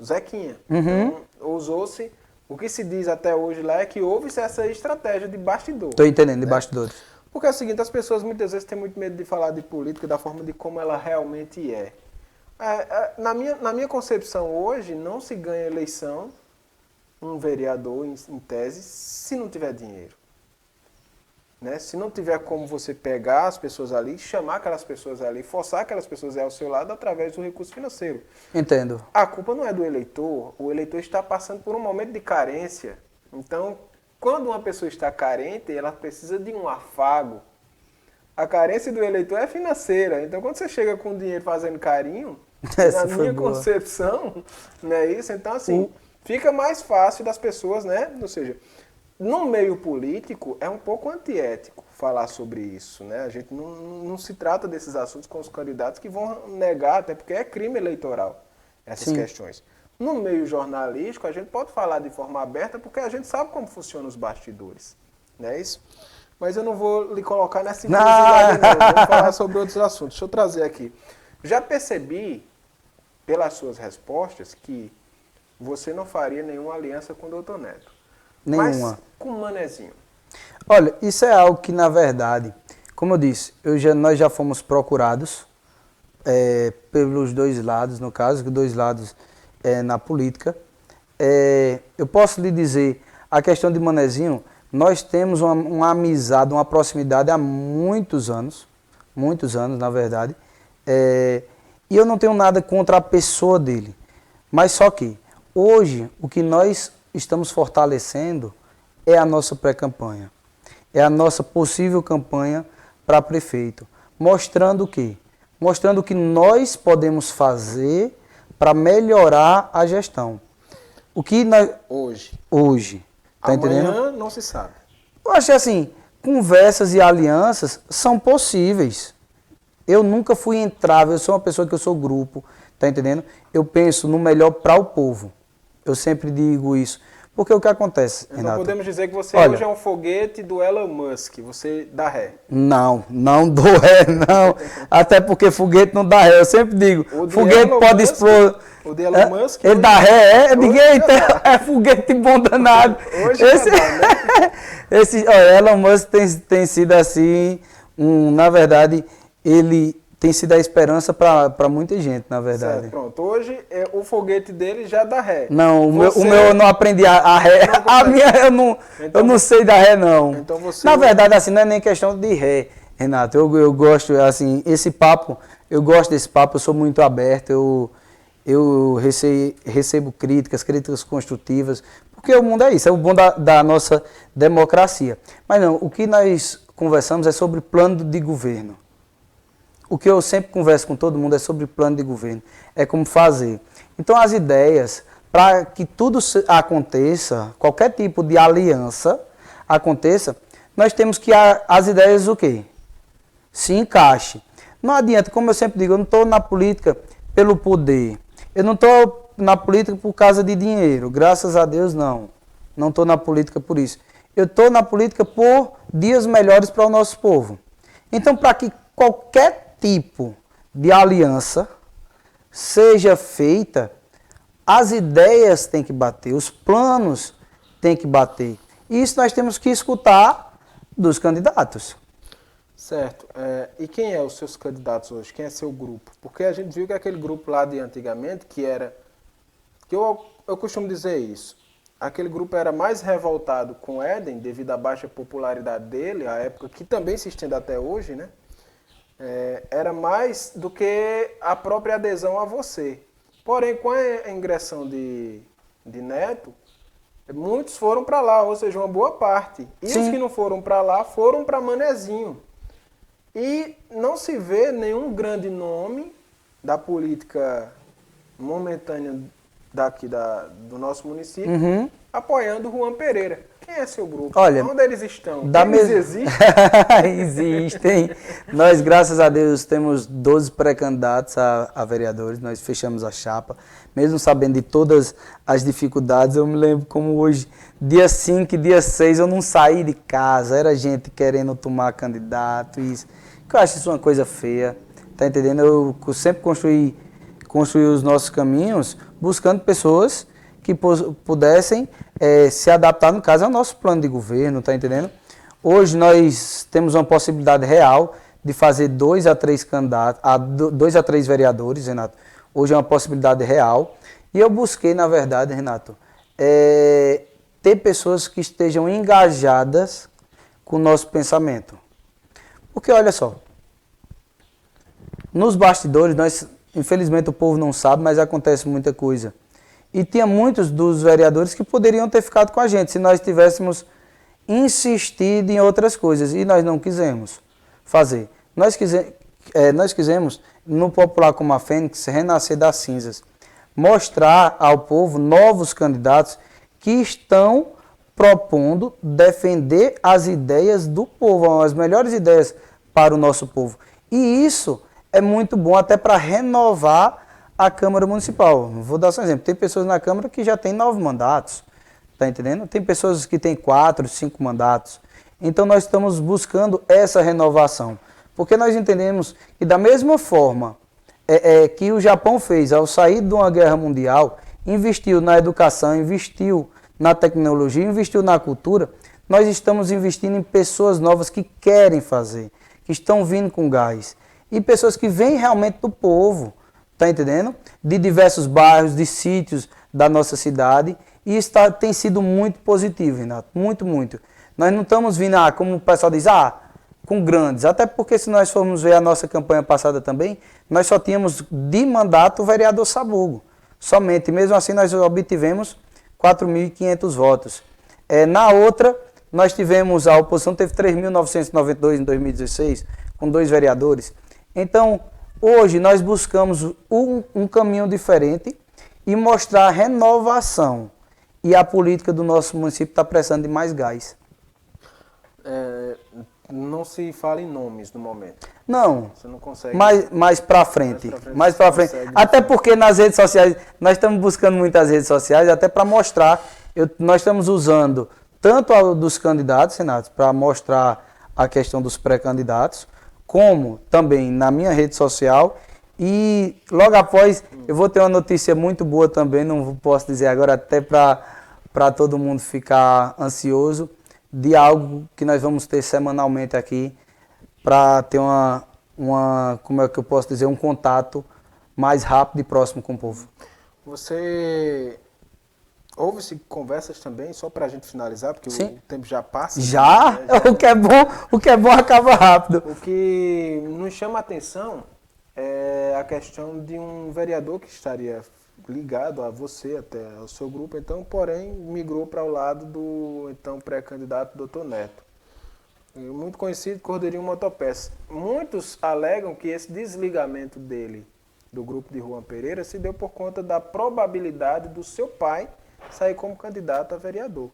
Zequinha. Uhum. Então, usou-se, o que se diz até hoje lá é que houve essa estratégia de bastidor. Estou entendendo, de bastidores. Porque é o seguinte, as pessoas muitas vezes têm muito medo de falar de política da forma de como ela realmente é. Na minha concepção hoje, não se ganha eleição um vereador, em tese, se não tiver dinheiro. Né? Se não tiver como você pegar as pessoas ali, chamar aquelas pessoas ali, forçar aquelas pessoas ao seu lado através do recurso financeiro. Entendo. A culpa não é do eleitor, o eleitor está passando por um momento de carência. Então, quando uma pessoa está carente, ela precisa de um afago. A carência do eleitor é financeira. Então, quando você chega com dinheiro fazendo carinho, na minha concepção, não é isso? Então, assim, fica mais fácil das pessoas, né? Ou seja, no meio político é um pouco antiético falar sobre isso, né? A gente não se trata desses assuntos com os candidatos que vão negar, até porque é crime eleitoral, essas questões. No meio jornalístico, a gente pode falar de forma aberta porque a gente sabe como funcionam os bastidores, não é isso? Mas eu não vou lhe colocar nessa inclusividade, não. Vou falar sobre outros assuntos. Deixa eu trazer aqui. Já percebi, pelas suas respostas, que você não faria nenhuma aliança com o doutor Neto. Nenhuma. Mas com o Manezinho. Olha, isso é algo que, na verdade, como eu disse, nós já fomos procurados pelos dois lados, no caso, dois lados na política. Eu posso lhe dizer, a questão de Manezinho, nós temos uma amizade, uma proximidade há muitos anos, na verdade, e eu não tenho nada contra a pessoa dele, mas só que hoje o que nós estamos fortalecendo é a nossa pré-campanha, é a nossa possível campanha para prefeito, mostrando o quê? Mostrando o que nós podemos fazer para melhorar a gestão. O que nós... Hoje. Tá amanhã entendendo? Não se sabe. Eu acho que assim, conversas e alianças são possíveis. Eu nunca fui entrave, eu sou uma pessoa que eu sou grupo, tá entendendo? Eu penso no melhor para o povo. Eu sempre digo isso. Porque o que acontece, então Renato? Podemos dizer que você hoje é um foguete do Elon Musk, você dá ré. Não dou ré, não. Até porque foguete não dá ré. Eu sempre digo, foguete pode explodir. O de Elon Musk... Ele dá ré, ninguém é foguete bom danado. Hoje esse Elon Musk tem sido assim, na verdade, ele tem sido a esperança para muita gente, na verdade. Certo, pronto. Hoje o foguete dele já dá ré. Não, o meu eu não aprendi a ré. A minha eu não sei dar ré, não. Então você... Na verdade, assim, não é nem questão de ré, Renato. Eu gosto, assim, esse papo, eu gosto desse papo, eu sou muito aberto, eu recebo críticas construtivas, porque o mundo é isso, é o bom da nossa democracia. Mas não, o que nós conversamos é sobre plano de governo. O que eu sempre converso com todo mundo é sobre plano de governo, é como fazer. Então as ideias, para que tudo aconteça, qualquer tipo de aliança aconteça, nós temos que as ideias o quê? Se encaixe. Não adianta, como eu sempre digo, eu não estou na política pelo poder. Eu não estou na política por causa de dinheiro, graças a Deus não. Não estou na política por isso. Eu estou na política por dias melhores para o nosso povo. Então, para que qualquer tipo de aliança seja feita, as ideias têm que bater, os planos têm que bater. E isso nós temos que escutar dos candidatos. Certo. E quem é os seus candidatos hoje? Quem é seu grupo? Porque a gente viu que aquele grupo lá de antigamente, que eu costumo dizer isso, aquele grupo era mais revoltado com o Éden, devido à baixa popularidade dele, a época que também se estende até hoje, né? Era mais do que a própria adesão a você. Porém, com a ingressão de Neto, muitos foram para lá, ou seja, uma boa parte. E Sim. Os que não foram para lá foram para Manezinho. E não se vê nenhum grande nome da política momentânea daqui do nosso município apoiando Juan Pereira. Quem é seu grupo? Olha, onde eles estão? Eles existem? Existem. Nós, graças a Deus, temos 12 pré-candidatos a vereadores. Nós fechamos a chapa. Mesmo sabendo de todas as dificuldades, eu me lembro como hoje, dia 5 e dia 6, eu não saí de casa. Era gente querendo tomar candidato. Isso. Eu acho isso uma coisa feia. Tá entendendo? Eu sempre construí os nossos caminhos buscando pessoas que pudessem se adaptar, no caso, ao nosso plano de governo, tá entendendo? Hoje nós temos uma possibilidade real de fazer 2 a 3 candidatos, 2 a 3 vereadores, Renato. Hoje é uma possibilidade real. E eu busquei, na verdade, Renato, ter pessoas que estejam engajadas com o nosso pensamento. Porque, olha só, nos bastidores, infelizmente o povo não sabe, mas acontece muita coisa. E tinha muitos dos vereadores que poderiam ter ficado com a gente se nós tivéssemos insistido em outras coisas. E nós não quisemos fazer. Nós quisemos, no popular como a Fênix, renascer das cinzas. Mostrar ao povo novos candidatos que estão propondo defender as ideias do povo, as melhores ideias para o nosso povo. E isso é muito bom até para renovar a Câmara Municipal. Vou dar só um exemplo. Tem pessoas na Câmara que já têm 9 mandatos, tá entendendo? Tem pessoas que têm 4, 5 mandatos. Então nós estamos buscando essa renovação. Porque nós entendemos que da mesma forma que o Japão fez ao sair de uma guerra mundial, investiu na educação, investiu na tecnologia, investiu na cultura, nós estamos investindo em pessoas novas que querem fazer, que estão vindo com gás. E pessoas que vêm realmente do povo, tá entendendo? De diversos bairros, de sítios da nossa cidade. E isso tem sido muito positivo, Renato. Muito, muito. Nós não estamos vindo, como o pessoal diz, com grandes. Até porque se nós formos ver a nossa campanha passada também, nós só tínhamos de mandato o vereador Sabugo. Somente. Mesmo assim nós obtivemos 4.500 votos. Na outra, nós tivemos, a oposição teve 3.992 em 2016, com 2 vereadores. Então, hoje nós buscamos um caminho diferente e mostrar a renovação. E a política do nosso município está precisando de mais gás. Não se fala em nomes no momento. Não. Você não consegue. Mais para frente. Mais para frente. Até porque nas redes sociais, nós estamos buscando muitas redes sociais, até para mostrar. Nós estamos usando tanto a dos candidatos, Renato, para mostrar a questão dos pré-candidatos, como também na minha rede social. E logo após, eu vou ter uma notícia muito boa também, não posso dizer agora, até para todo mundo ficar ansioso, de algo que nós vamos ter semanalmente aqui, para ter como é que eu posso dizer, um contato mais rápido e próximo com o povo. Houve-se conversas também, só para a gente finalizar, porque Sim. o tempo já passa. Já? Né? O que é bom acaba rápido. O que nos chama a atenção é a questão de um vereador que estaria ligado a você, até ao seu grupo, então, porém, migrou para o lado do então pré-candidato Dr. Neto. Muito conhecido, Cordeirinho Motopeças. Muitos alegam que esse desligamento dele do grupo de Juan Pereira se deu por conta da probabilidade do seu pai sair como candidato a vereador.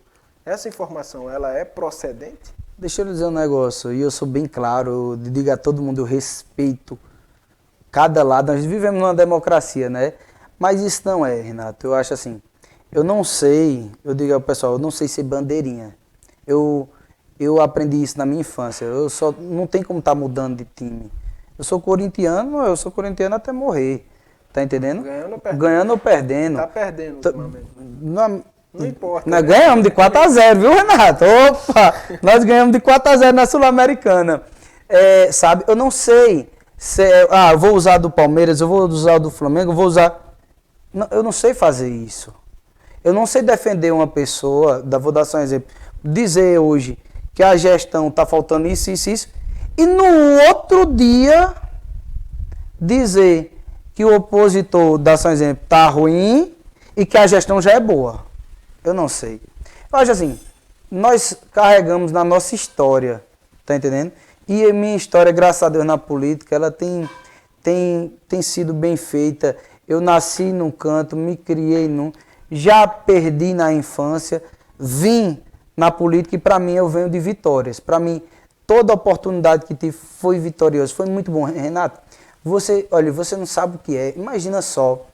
Essa informação, ela é procedente? Deixa eu lhe dizer um negócio, e eu sou bem claro, eu digo a todo mundo, eu respeito cada lado. Nós vivemos numa democracia, né? Mas isso não é, Renato. Eu acho assim, eu não sei, eu digo ao pessoal, eu não sei ser bandeirinha. Eu eu aprendi isso na minha infância. Eu só não tem como estar mudando de time. Eu sou corintiano até morrer. Tá entendendo? Ganhando ou perdendo. Tá perdendo ultimamente. Não importa. Nós ganhamos de 4-0, viu, Renato? Opa! Nós ganhamos de 4-0 na Sul-Americana. Sabe, eu não sei se... eu vou usar do Palmeiras, eu vou usar do Flamengo, eu vou usar... Não, eu não sei fazer isso. Eu não sei defender uma pessoa, vou dar só um exemplo, dizer hoje que a gestão tá faltando isso, e no outro dia dizer que o opositor, dá só um exemplo, tá ruim e que a gestão já é boa. Eu não sei. Eu acho assim, nós carregamos na nossa história, tá entendendo? E a minha história, graças a Deus, na política, ela tem sido bem feita. Eu nasci num canto, me criei num... Já perdi na infância, vim na política e para mim eu venho de vitórias. Para mim, toda oportunidade que tive foi vitoriosa. Foi muito bom. Renato, você não sabe o que é. Imagina só,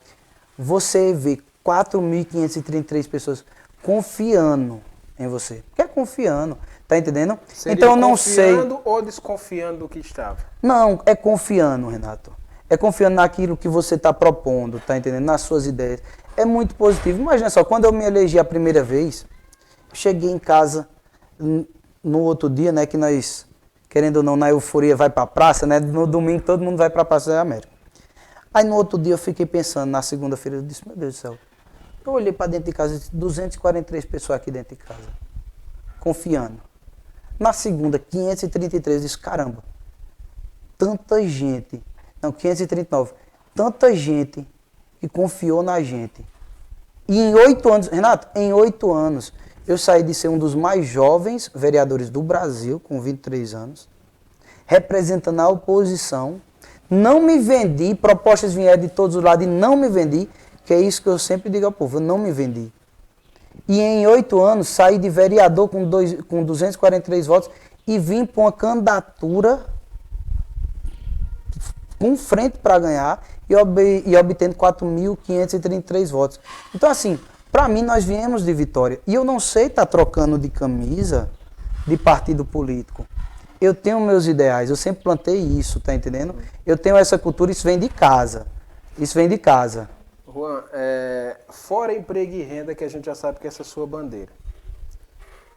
você vê 4.533 pessoas confiando em você. Porque é confiando, tá entendendo? Seria então eu não sei. Confiando ou desconfiando do que estava? Não, é confiando, Renato. É confiando naquilo que você está propondo, tá entendendo? Nas suas ideias. É muito positivo. Imagina só, quando eu me elegi a primeira vez, eu cheguei em casa no outro dia, né, que nós, querendo ou não, na euforia vai pra praça, né? No domingo todo mundo vai pra Praça da América. Aí no outro dia eu fiquei pensando, na segunda-feira, eu disse, meu Deus do céu. Eu olhei para dentro de casa e disse, 243 pessoas aqui dentro de casa, confiando. Na segunda, 533, eu disse, caramba, tanta gente, não, 539, tanta gente que confiou na gente. E em 8 anos, Renato, em 8 anos, eu saí de ser um dos mais jovens vereadores do Brasil, com 23 anos, representando a oposição, não me vendi, propostas vieram de todos os lados e não me vendi, que é isso que eu sempre digo ao povo, eu não me vendi. E em 8 anos saí de vereador com 243 votos e vim para uma candidatura com frente para ganhar e obtendo 4.533 votos. Então assim, para mim nós viemos de vitória. E eu não sei estar trocando de camisa de partido político. Eu tenho meus ideais, eu sempre plantei isso, tá entendendo? Eu tenho essa cultura, isso vem de casa. Isso vem de casa. Juan, fora emprego e renda, que a gente já sabe que essa é a sua bandeira,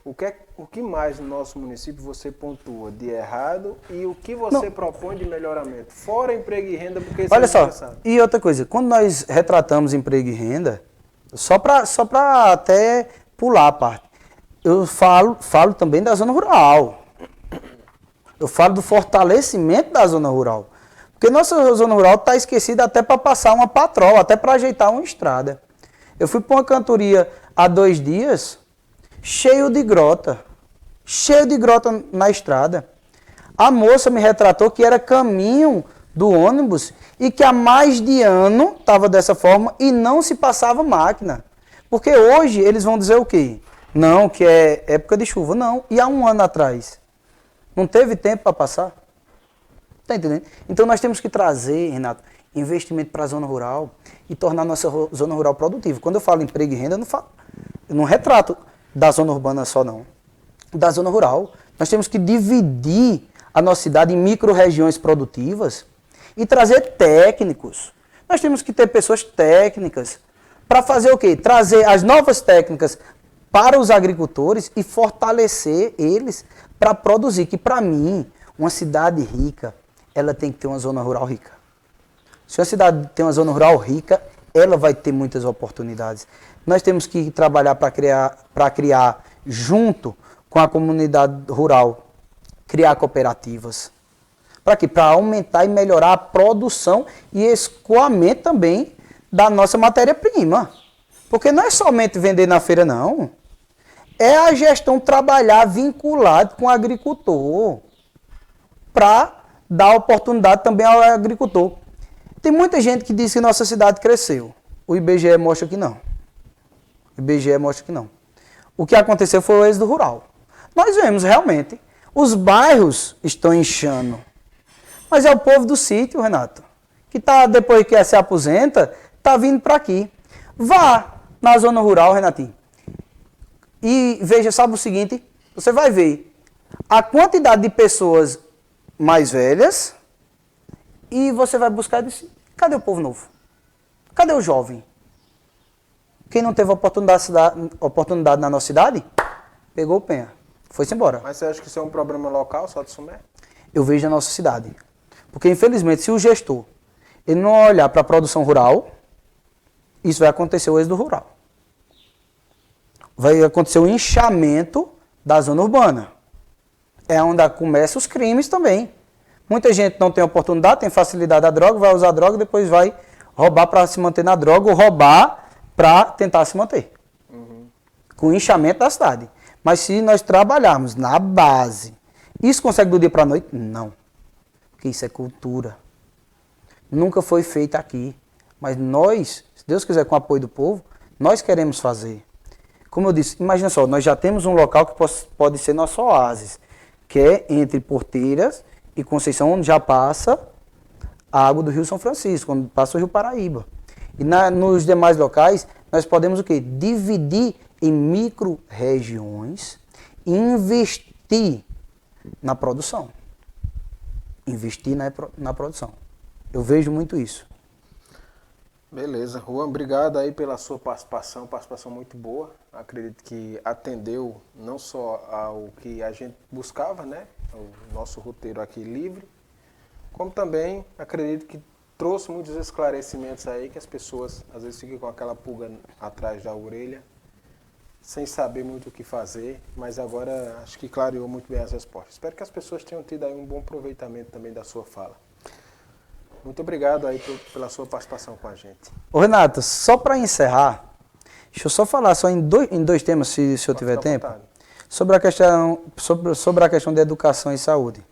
o que mais no nosso município você pontua de errado e o que você propõe de melhoramento? Fora emprego e renda, porque isso olha só, e outra coisa, quando nós retratamos emprego e renda, só para até pular a parte, eu falo também da zona rural. Eu falo do fortalecimento da zona rural. Porque nossa zona rural está esquecida até para passar uma patroa, até para ajeitar uma estrada. Eu fui para uma cantoria há 2 dias, cheio de grota na estrada. A moça me retratou que era caminho do ônibus e que há mais de ano estava dessa forma e não se passava máquina. Porque hoje eles vão dizer o quê? Não, que é época de chuva. Não, e há 1 ano atrás? Não teve tempo para passar? Tá entendendo? Então nós temos que trazer, Renato, investimento para a zona rural e tornar nossa zona rural produtiva. Quando eu falo emprego e renda, eu não retrato da zona urbana só não. Da zona rural. Nós temos que dividir a nossa cidade em micro-regiões produtivas e trazer técnicos. Nós temos que ter pessoas técnicas para fazer o quê? Trazer as novas técnicas para os agricultores e fortalecer eles para produzir. Que para mim, uma cidade rica, ela tem que ter uma zona rural rica. Se uma cidade tem uma zona rural rica, ela vai ter muitas oportunidades. Nós temos que trabalhar para criar, junto com a comunidade rural, criar cooperativas. Para quê? Para aumentar e melhorar a produção e escoamento também da nossa matéria-prima. Porque não é somente vender na feira, não. É a gestão trabalhar vinculado com o agricultor para dar oportunidade também ao agricultor. Tem muita gente que diz que nossa cidade cresceu. O IBGE mostra que não. O IBGE mostra que não. O que aconteceu foi o êxodo rural. Nós vemos realmente, os bairros estão inchando. Mas é o povo do sítio, Renato, que depois que se aposenta, está vindo para aqui. Vá na zona rural, Renatinho, e veja, sabe o seguinte, você vai ver, a quantidade de pessoas mais velhas e você vai buscar e diz, cadê o povo novo? Cadê o jovem? Quem não teve oportunidade na nossa cidade, pegou o penha, foi-se embora. Mas você acha que isso é um problema local só de Sumé? Eu vejo na nossa cidade. Porque, infelizmente, se o gestor ele não olhar para a produção rural, isso vai acontecer o êxodo rural. Vai acontecer o inchamento da zona urbana. É onde começam os crimes também. Muita gente não tem oportunidade, tem facilidade da droga, vai usar droga e depois vai roubar para se manter na droga ou roubar para tentar se manter. Com o inchamento da cidade. Mas se nós trabalharmos na base, isso consegue do dia para a noite? Não. Porque isso é cultura. Nunca foi feito aqui. Mas nós, se Deus quiser, com o apoio do povo, nós queremos fazer. Como eu disse, imagina só, nós já temos um local que pode ser nosso oásis, que é entre Porteiras e Conceição, onde já passa a água do Rio São Francisco, onde passa o Rio Paraíba. E nos demais locais, nós podemos o quê? Dividir em micro-regiões e investir na produção. Investir na produção. Eu vejo muito isso. Beleza. Juan, obrigado aí pela sua participação muito boa. Acredito que atendeu não só ao que a gente buscava, né? O nosso roteiro aqui livre, como também acredito que trouxe muitos esclarecimentos aí que as pessoas às vezes ficam com aquela pulga atrás da orelha, sem saber muito o que fazer, mas agora acho que clareou muito bem as respostas. Espero que as pessoas tenham tido aí um bom aproveitamento também da sua fala. Muito obrigado aí pela sua participação com a gente. Ô Renato, só para encerrar, deixa eu só falar só em dois temas, se eu tiver tempo, sobre a questão da educação e saúde.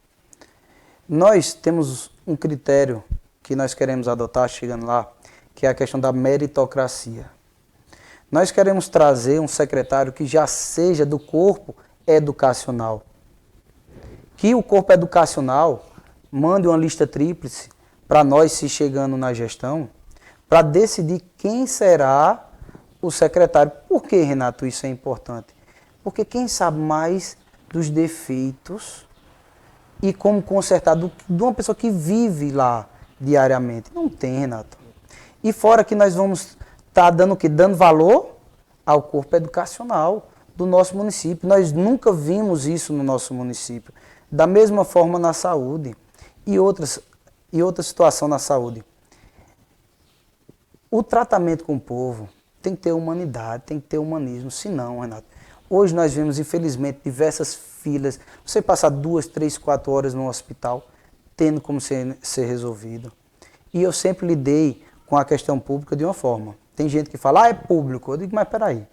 Nós temos um critério que nós queremos adotar, chegando lá, que é a questão da meritocracia. Nós queremos trazer um secretário que já seja do corpo educacional. Que o corpo educacional mande uma lista tríplice para nós, se chegando na gestão, para decidir quem será o secretário. Por que, Renato, isso é importante? Porque quem sabe mais dos defeitos e como consertar de uma pessoa que vive lá diariamente? Não tem, Renato. E fora que nós vamos estar dando o quê? Dando valor ao corpo educacional do nosso município. Nós nunca vimos isso no nosso município. Da mesma forma na saúde e outra situação na saúde. O tratamento com o povo tem que ter humanidade, tem que ter humanismo. Senão, Renato, hoje nós vemos, infelizmente, diversas filas. Você passar 2, 3, 4 horas no hospital, tendo como ser resolvido. E eu sempre lidei com a questão pública de uma forma. Tem gente que fala, é público. Eu digo, mas peraí.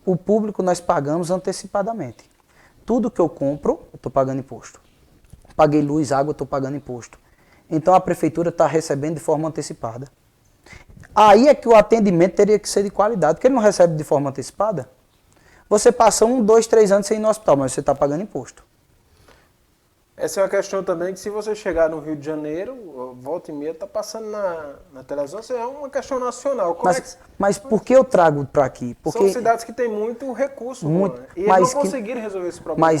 O público nós pagamos antecipadamente. Tudo que eu compro, eu estou pagando imposto. Paguei luz, água, estou pagando imposto. Então a prefeitura está recebendo de forma antecipada. Aí é que o atendimento teria que ser de qualidade, porque ele não recebe de forma antecipada. Você passa 1, 2, 3 anos sem ir no hospital, mas você está pagando imposto. Essa é uma questão também que se você chegar no Rio de Janeiro, volta e meia está passando na televisão, é uma questão nacional. Mas por que eu trago para aqui? Porque são cidades que têm muito recurso, e eles não conseguiram resolver esse problema.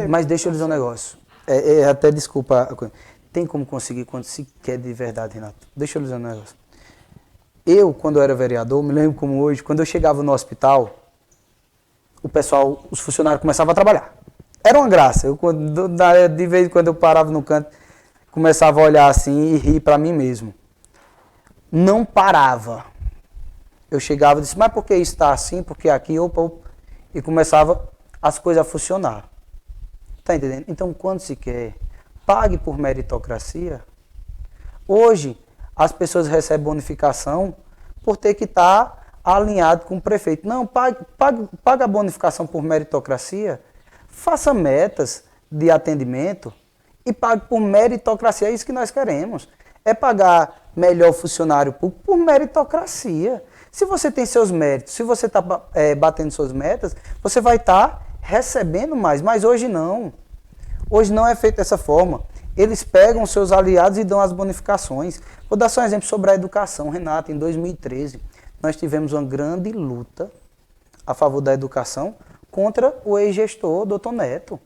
Mas deixa eu dizer um negócio. Até desculpa. Tem como conseguir quando se quer de verdade, Renato. Deixa eu dizer um negócio. Eu, quando eu era vereador, me lembro como hoje, quando eu chegava no hospital, o pessoal, os funcionários começavam a trabalhar. Era uma graça. De vez em quando eu parava no canto, começava a olhar assim e rir para mim mesmo. Não parava. Eu chegava e disse, mas por que isso está assim? Porque aqui, opa. E começava as coisas a funcionar. Tá entendendo? Então, quando se quer, pague por meritocracia. Hoje, as pessoas recebem bonificação por ter que estar alinhado com o prefeito. Não, pague a bonificação por meritocracia. Faça metas de atendimento e pague por meritocracia. É isso que nós queremos. É pagar melhor funcionário público por meritocracia. Se você tem seus méritos, se você está batendo suas metas, você vai estar recebendo mais. Mas hoje não. Hoje não é feito dessa forma. Eles pegam seus aliados e dão as bonificações. Vou dar só um exemplo sobre a educação, Renato. Em 2013, nós tivemos uma grande luta a favor da educação contra o ex-gestor, Dr. Neto.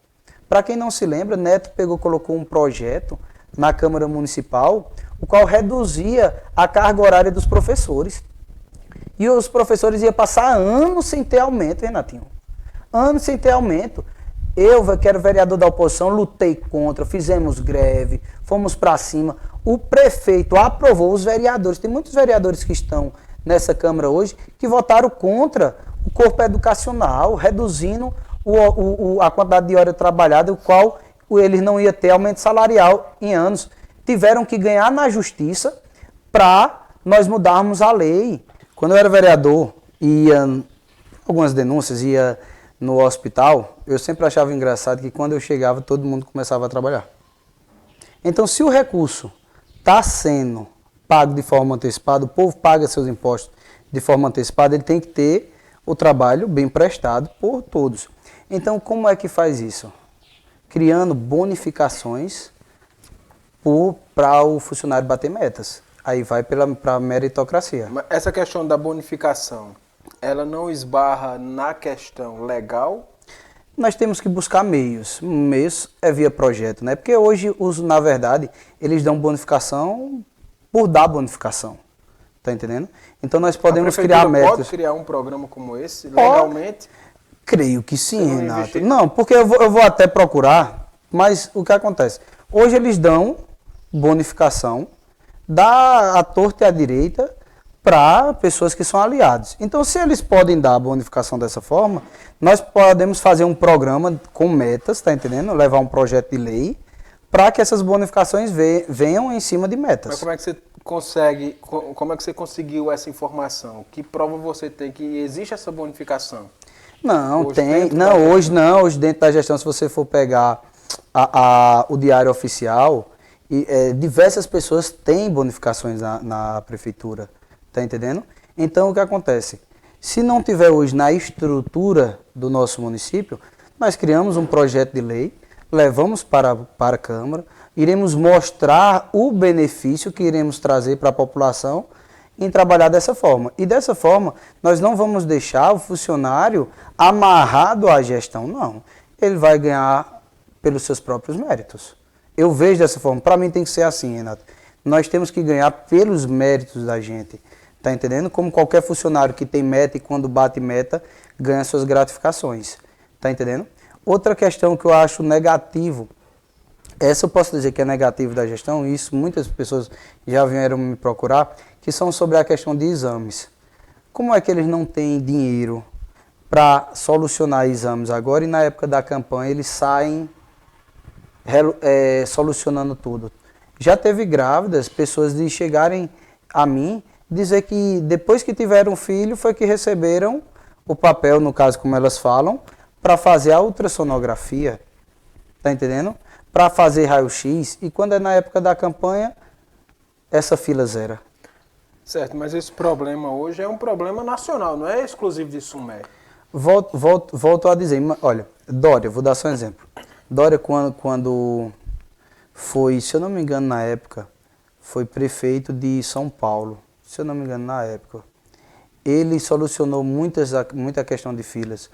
Para quem não se lembra, Neto colocou um projeto na Câmara Municipal, o qual reduzia a carga horária dos professores. E os professores iam passar anos sem ter aumento, Renatinho. Anos sem ter aumento. Eu, que era vereador da oposição, lutei contra, fizemos greve, fomos para cima. O prefeito aprovou, os vereadores, tem muitos vereadores que estão nessa Câmara hoje, que votaram contra o corpo educacional, reduzindo a quantidade de hora trabalhada, o qual eles não iam ter aumento salarial em anos. Tiveram que ganhar na justiça para nós mudarmos a lei. Quando eu era vereador, ia algumas denúncias, ia no hospital, eu sempre achava engraçado que quando eu chegava, todo mundo começava a trabalhar. Então, se o recurso está sendo pago de forma antecipada, o povo paga seus impostos de forma antecipada, ele tem que ter o trabalho bem prestado por todos. Então, como é que faz isso? Criando bonificações para o funcionário bater metas. Aí vai para a meritocracia. Mas essa questão da bonificação, ela não esbarra na questão legal? Nós temos que buscar meios. Meios é via projeto, né? Porque hoje, na verdade, eles dão bonificação por dar bonificação. Tá entendendo? Então nós podemos criar metas. Pode criar um programa como esse, legalmente? Creio que sim, Renato. Não, porque eu vou até procurar, mas o que acontece? Hoje eles dão bonificação, dá a torta e a direita para pessoas que são aliados. Então, se eles podem dar a bonificação dessa forma, nós podemos fazer um programa com metas, tá entendendo? Levar um projeto de lei para que essas bonificações venham em cima de metas. Mas como é que você consegue, como é que você conseguiu essa informação? Que prova você tem que existe essa bonificação? Não, hoje tem. Não, hoje não. Hoje dentro da gestão, se você for pegar o diário oficial, diversas pessoas têm bonificações na prefeitura. Tá entendendo? Então, o que acontece? Se não tiver hoje na estrutura do nosso município, nós criamos um projeto de lei, levamos para a Câmara, iremos mostrar o benefício que iremos trazer para a população em trabalhar dessa forma. E dessa forma, nós não vamos deixar o funcionário amarrado à gestão, não. Ele vai ganhar pelos seus próprios méritos. Eu vejo dessa forma. Para mim tem que ser assim, Renato. Nós temos que ganhar pelos méritos da gente. Tá entendendo? Como qualquer funcionário que tem meta e quando bate meta, ganha suas gratificações. Tá entendendo? Outra questão que eu acho negativo, essa eu posso dizer que é negativo da gestão, e isso muitas pessoas já vieram me procurar, que são sobre a questão de exames. Como é que eles não têm dinheiro para solucionar exames agora e na época da campanha eles saem solucionando tudo? Já teve grávidas, pessoas de chegarem a mim, dizer que depois que tiveram um filho foi que receberam o papel, no caso como elas falam, para fazer a ultrassonografia, tá entendendo? Para fazer raio-x, e quando é na época da campanha, essa fila zera. Certo, mas esse problema hoje é um problema nacional, não é exclusivo de Sumé. Volto a dizer, olha, Dória, vou dar só um exemplo. Dória, quando foi, se eu não me engano na época, foi prefeito de São Paulo, se eu não me engano na época, ele solucionou muita questão de filas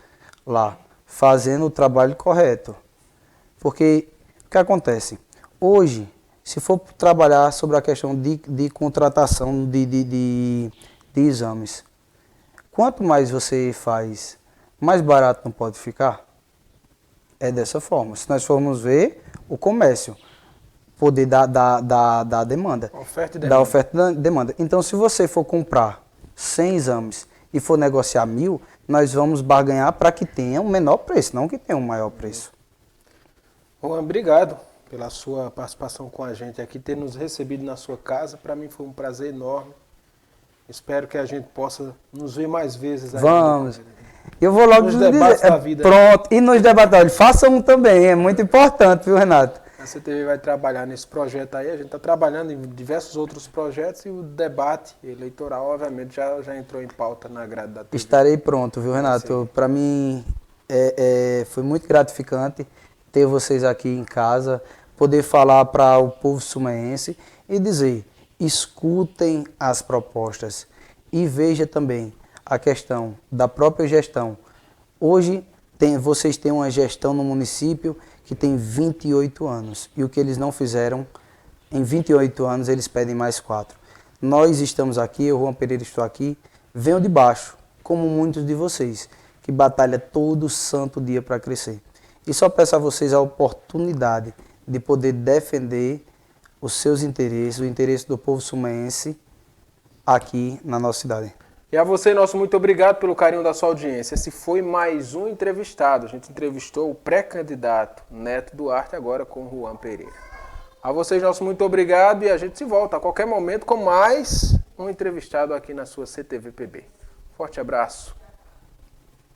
lá, fazendo o trabalho correto. Porque o que acontece? Hoje, se for trabalhar sobre a questão de contratação de exames, quanto mais você faz, mais barato não pode ficar? É dessa forma. Se nós formos ver o comércio, poder da demanda. Oferta e demanda. Da oferta e demanda. Então, se você for comprar 100 exames e for negociar 1.000, nós vamos barganhar para que tenha um menor preço, não que tenha um maior preço. Juan, obrigado pela sua participação com a gente aqui, ter nos recebido na sua casa. Para mim foi um prazer enorme. Espero que a gente possa nos ver mais vezes. Vamos. Eu vou logo nos debates da vida. Pronto. E nos debates, faça um também, é muito importante, viu, Renato? A CTV vai trabalhar nesse projeto aí, a gente está trabalhando em diversos outros projetos e o debate eleitoral, obviamente, já entrou em pauta na grade da TV. Estarei pronto, viu, Renato? Para mim foi muito gratificante ter vocês aqui em casa, poder falar para o povo sumaense e dizer, escutem as propostas e veja também a questão da própria gestão. Hoje vocês têm uma gestão no município que tem 28 anos. E o que eles não fizeram, em 28 anos, eles pedem mais 4. Nós estamos aqui, eu, Juan Pereira, estou aqui, venho de baixo, como muitos de vocês, que batalham todo santo dia para crescer. E só peço a vocês a oportunidade de poder defender os seus interesses, o interesse do povo sumaense aqui na nossa cidade. E a você, nosso muito obrigado pelo carinho da sua audiência. Esse foi mais um entrevistado. A gente entrevistou o pré-candidato Neto Duarte, agora com o Juan Pereira. A vocês, nosso muito obrigado, e a gente se volta a qualquer momento com mais um entrevistado aqui na sua CTV-PB. Forte abraço.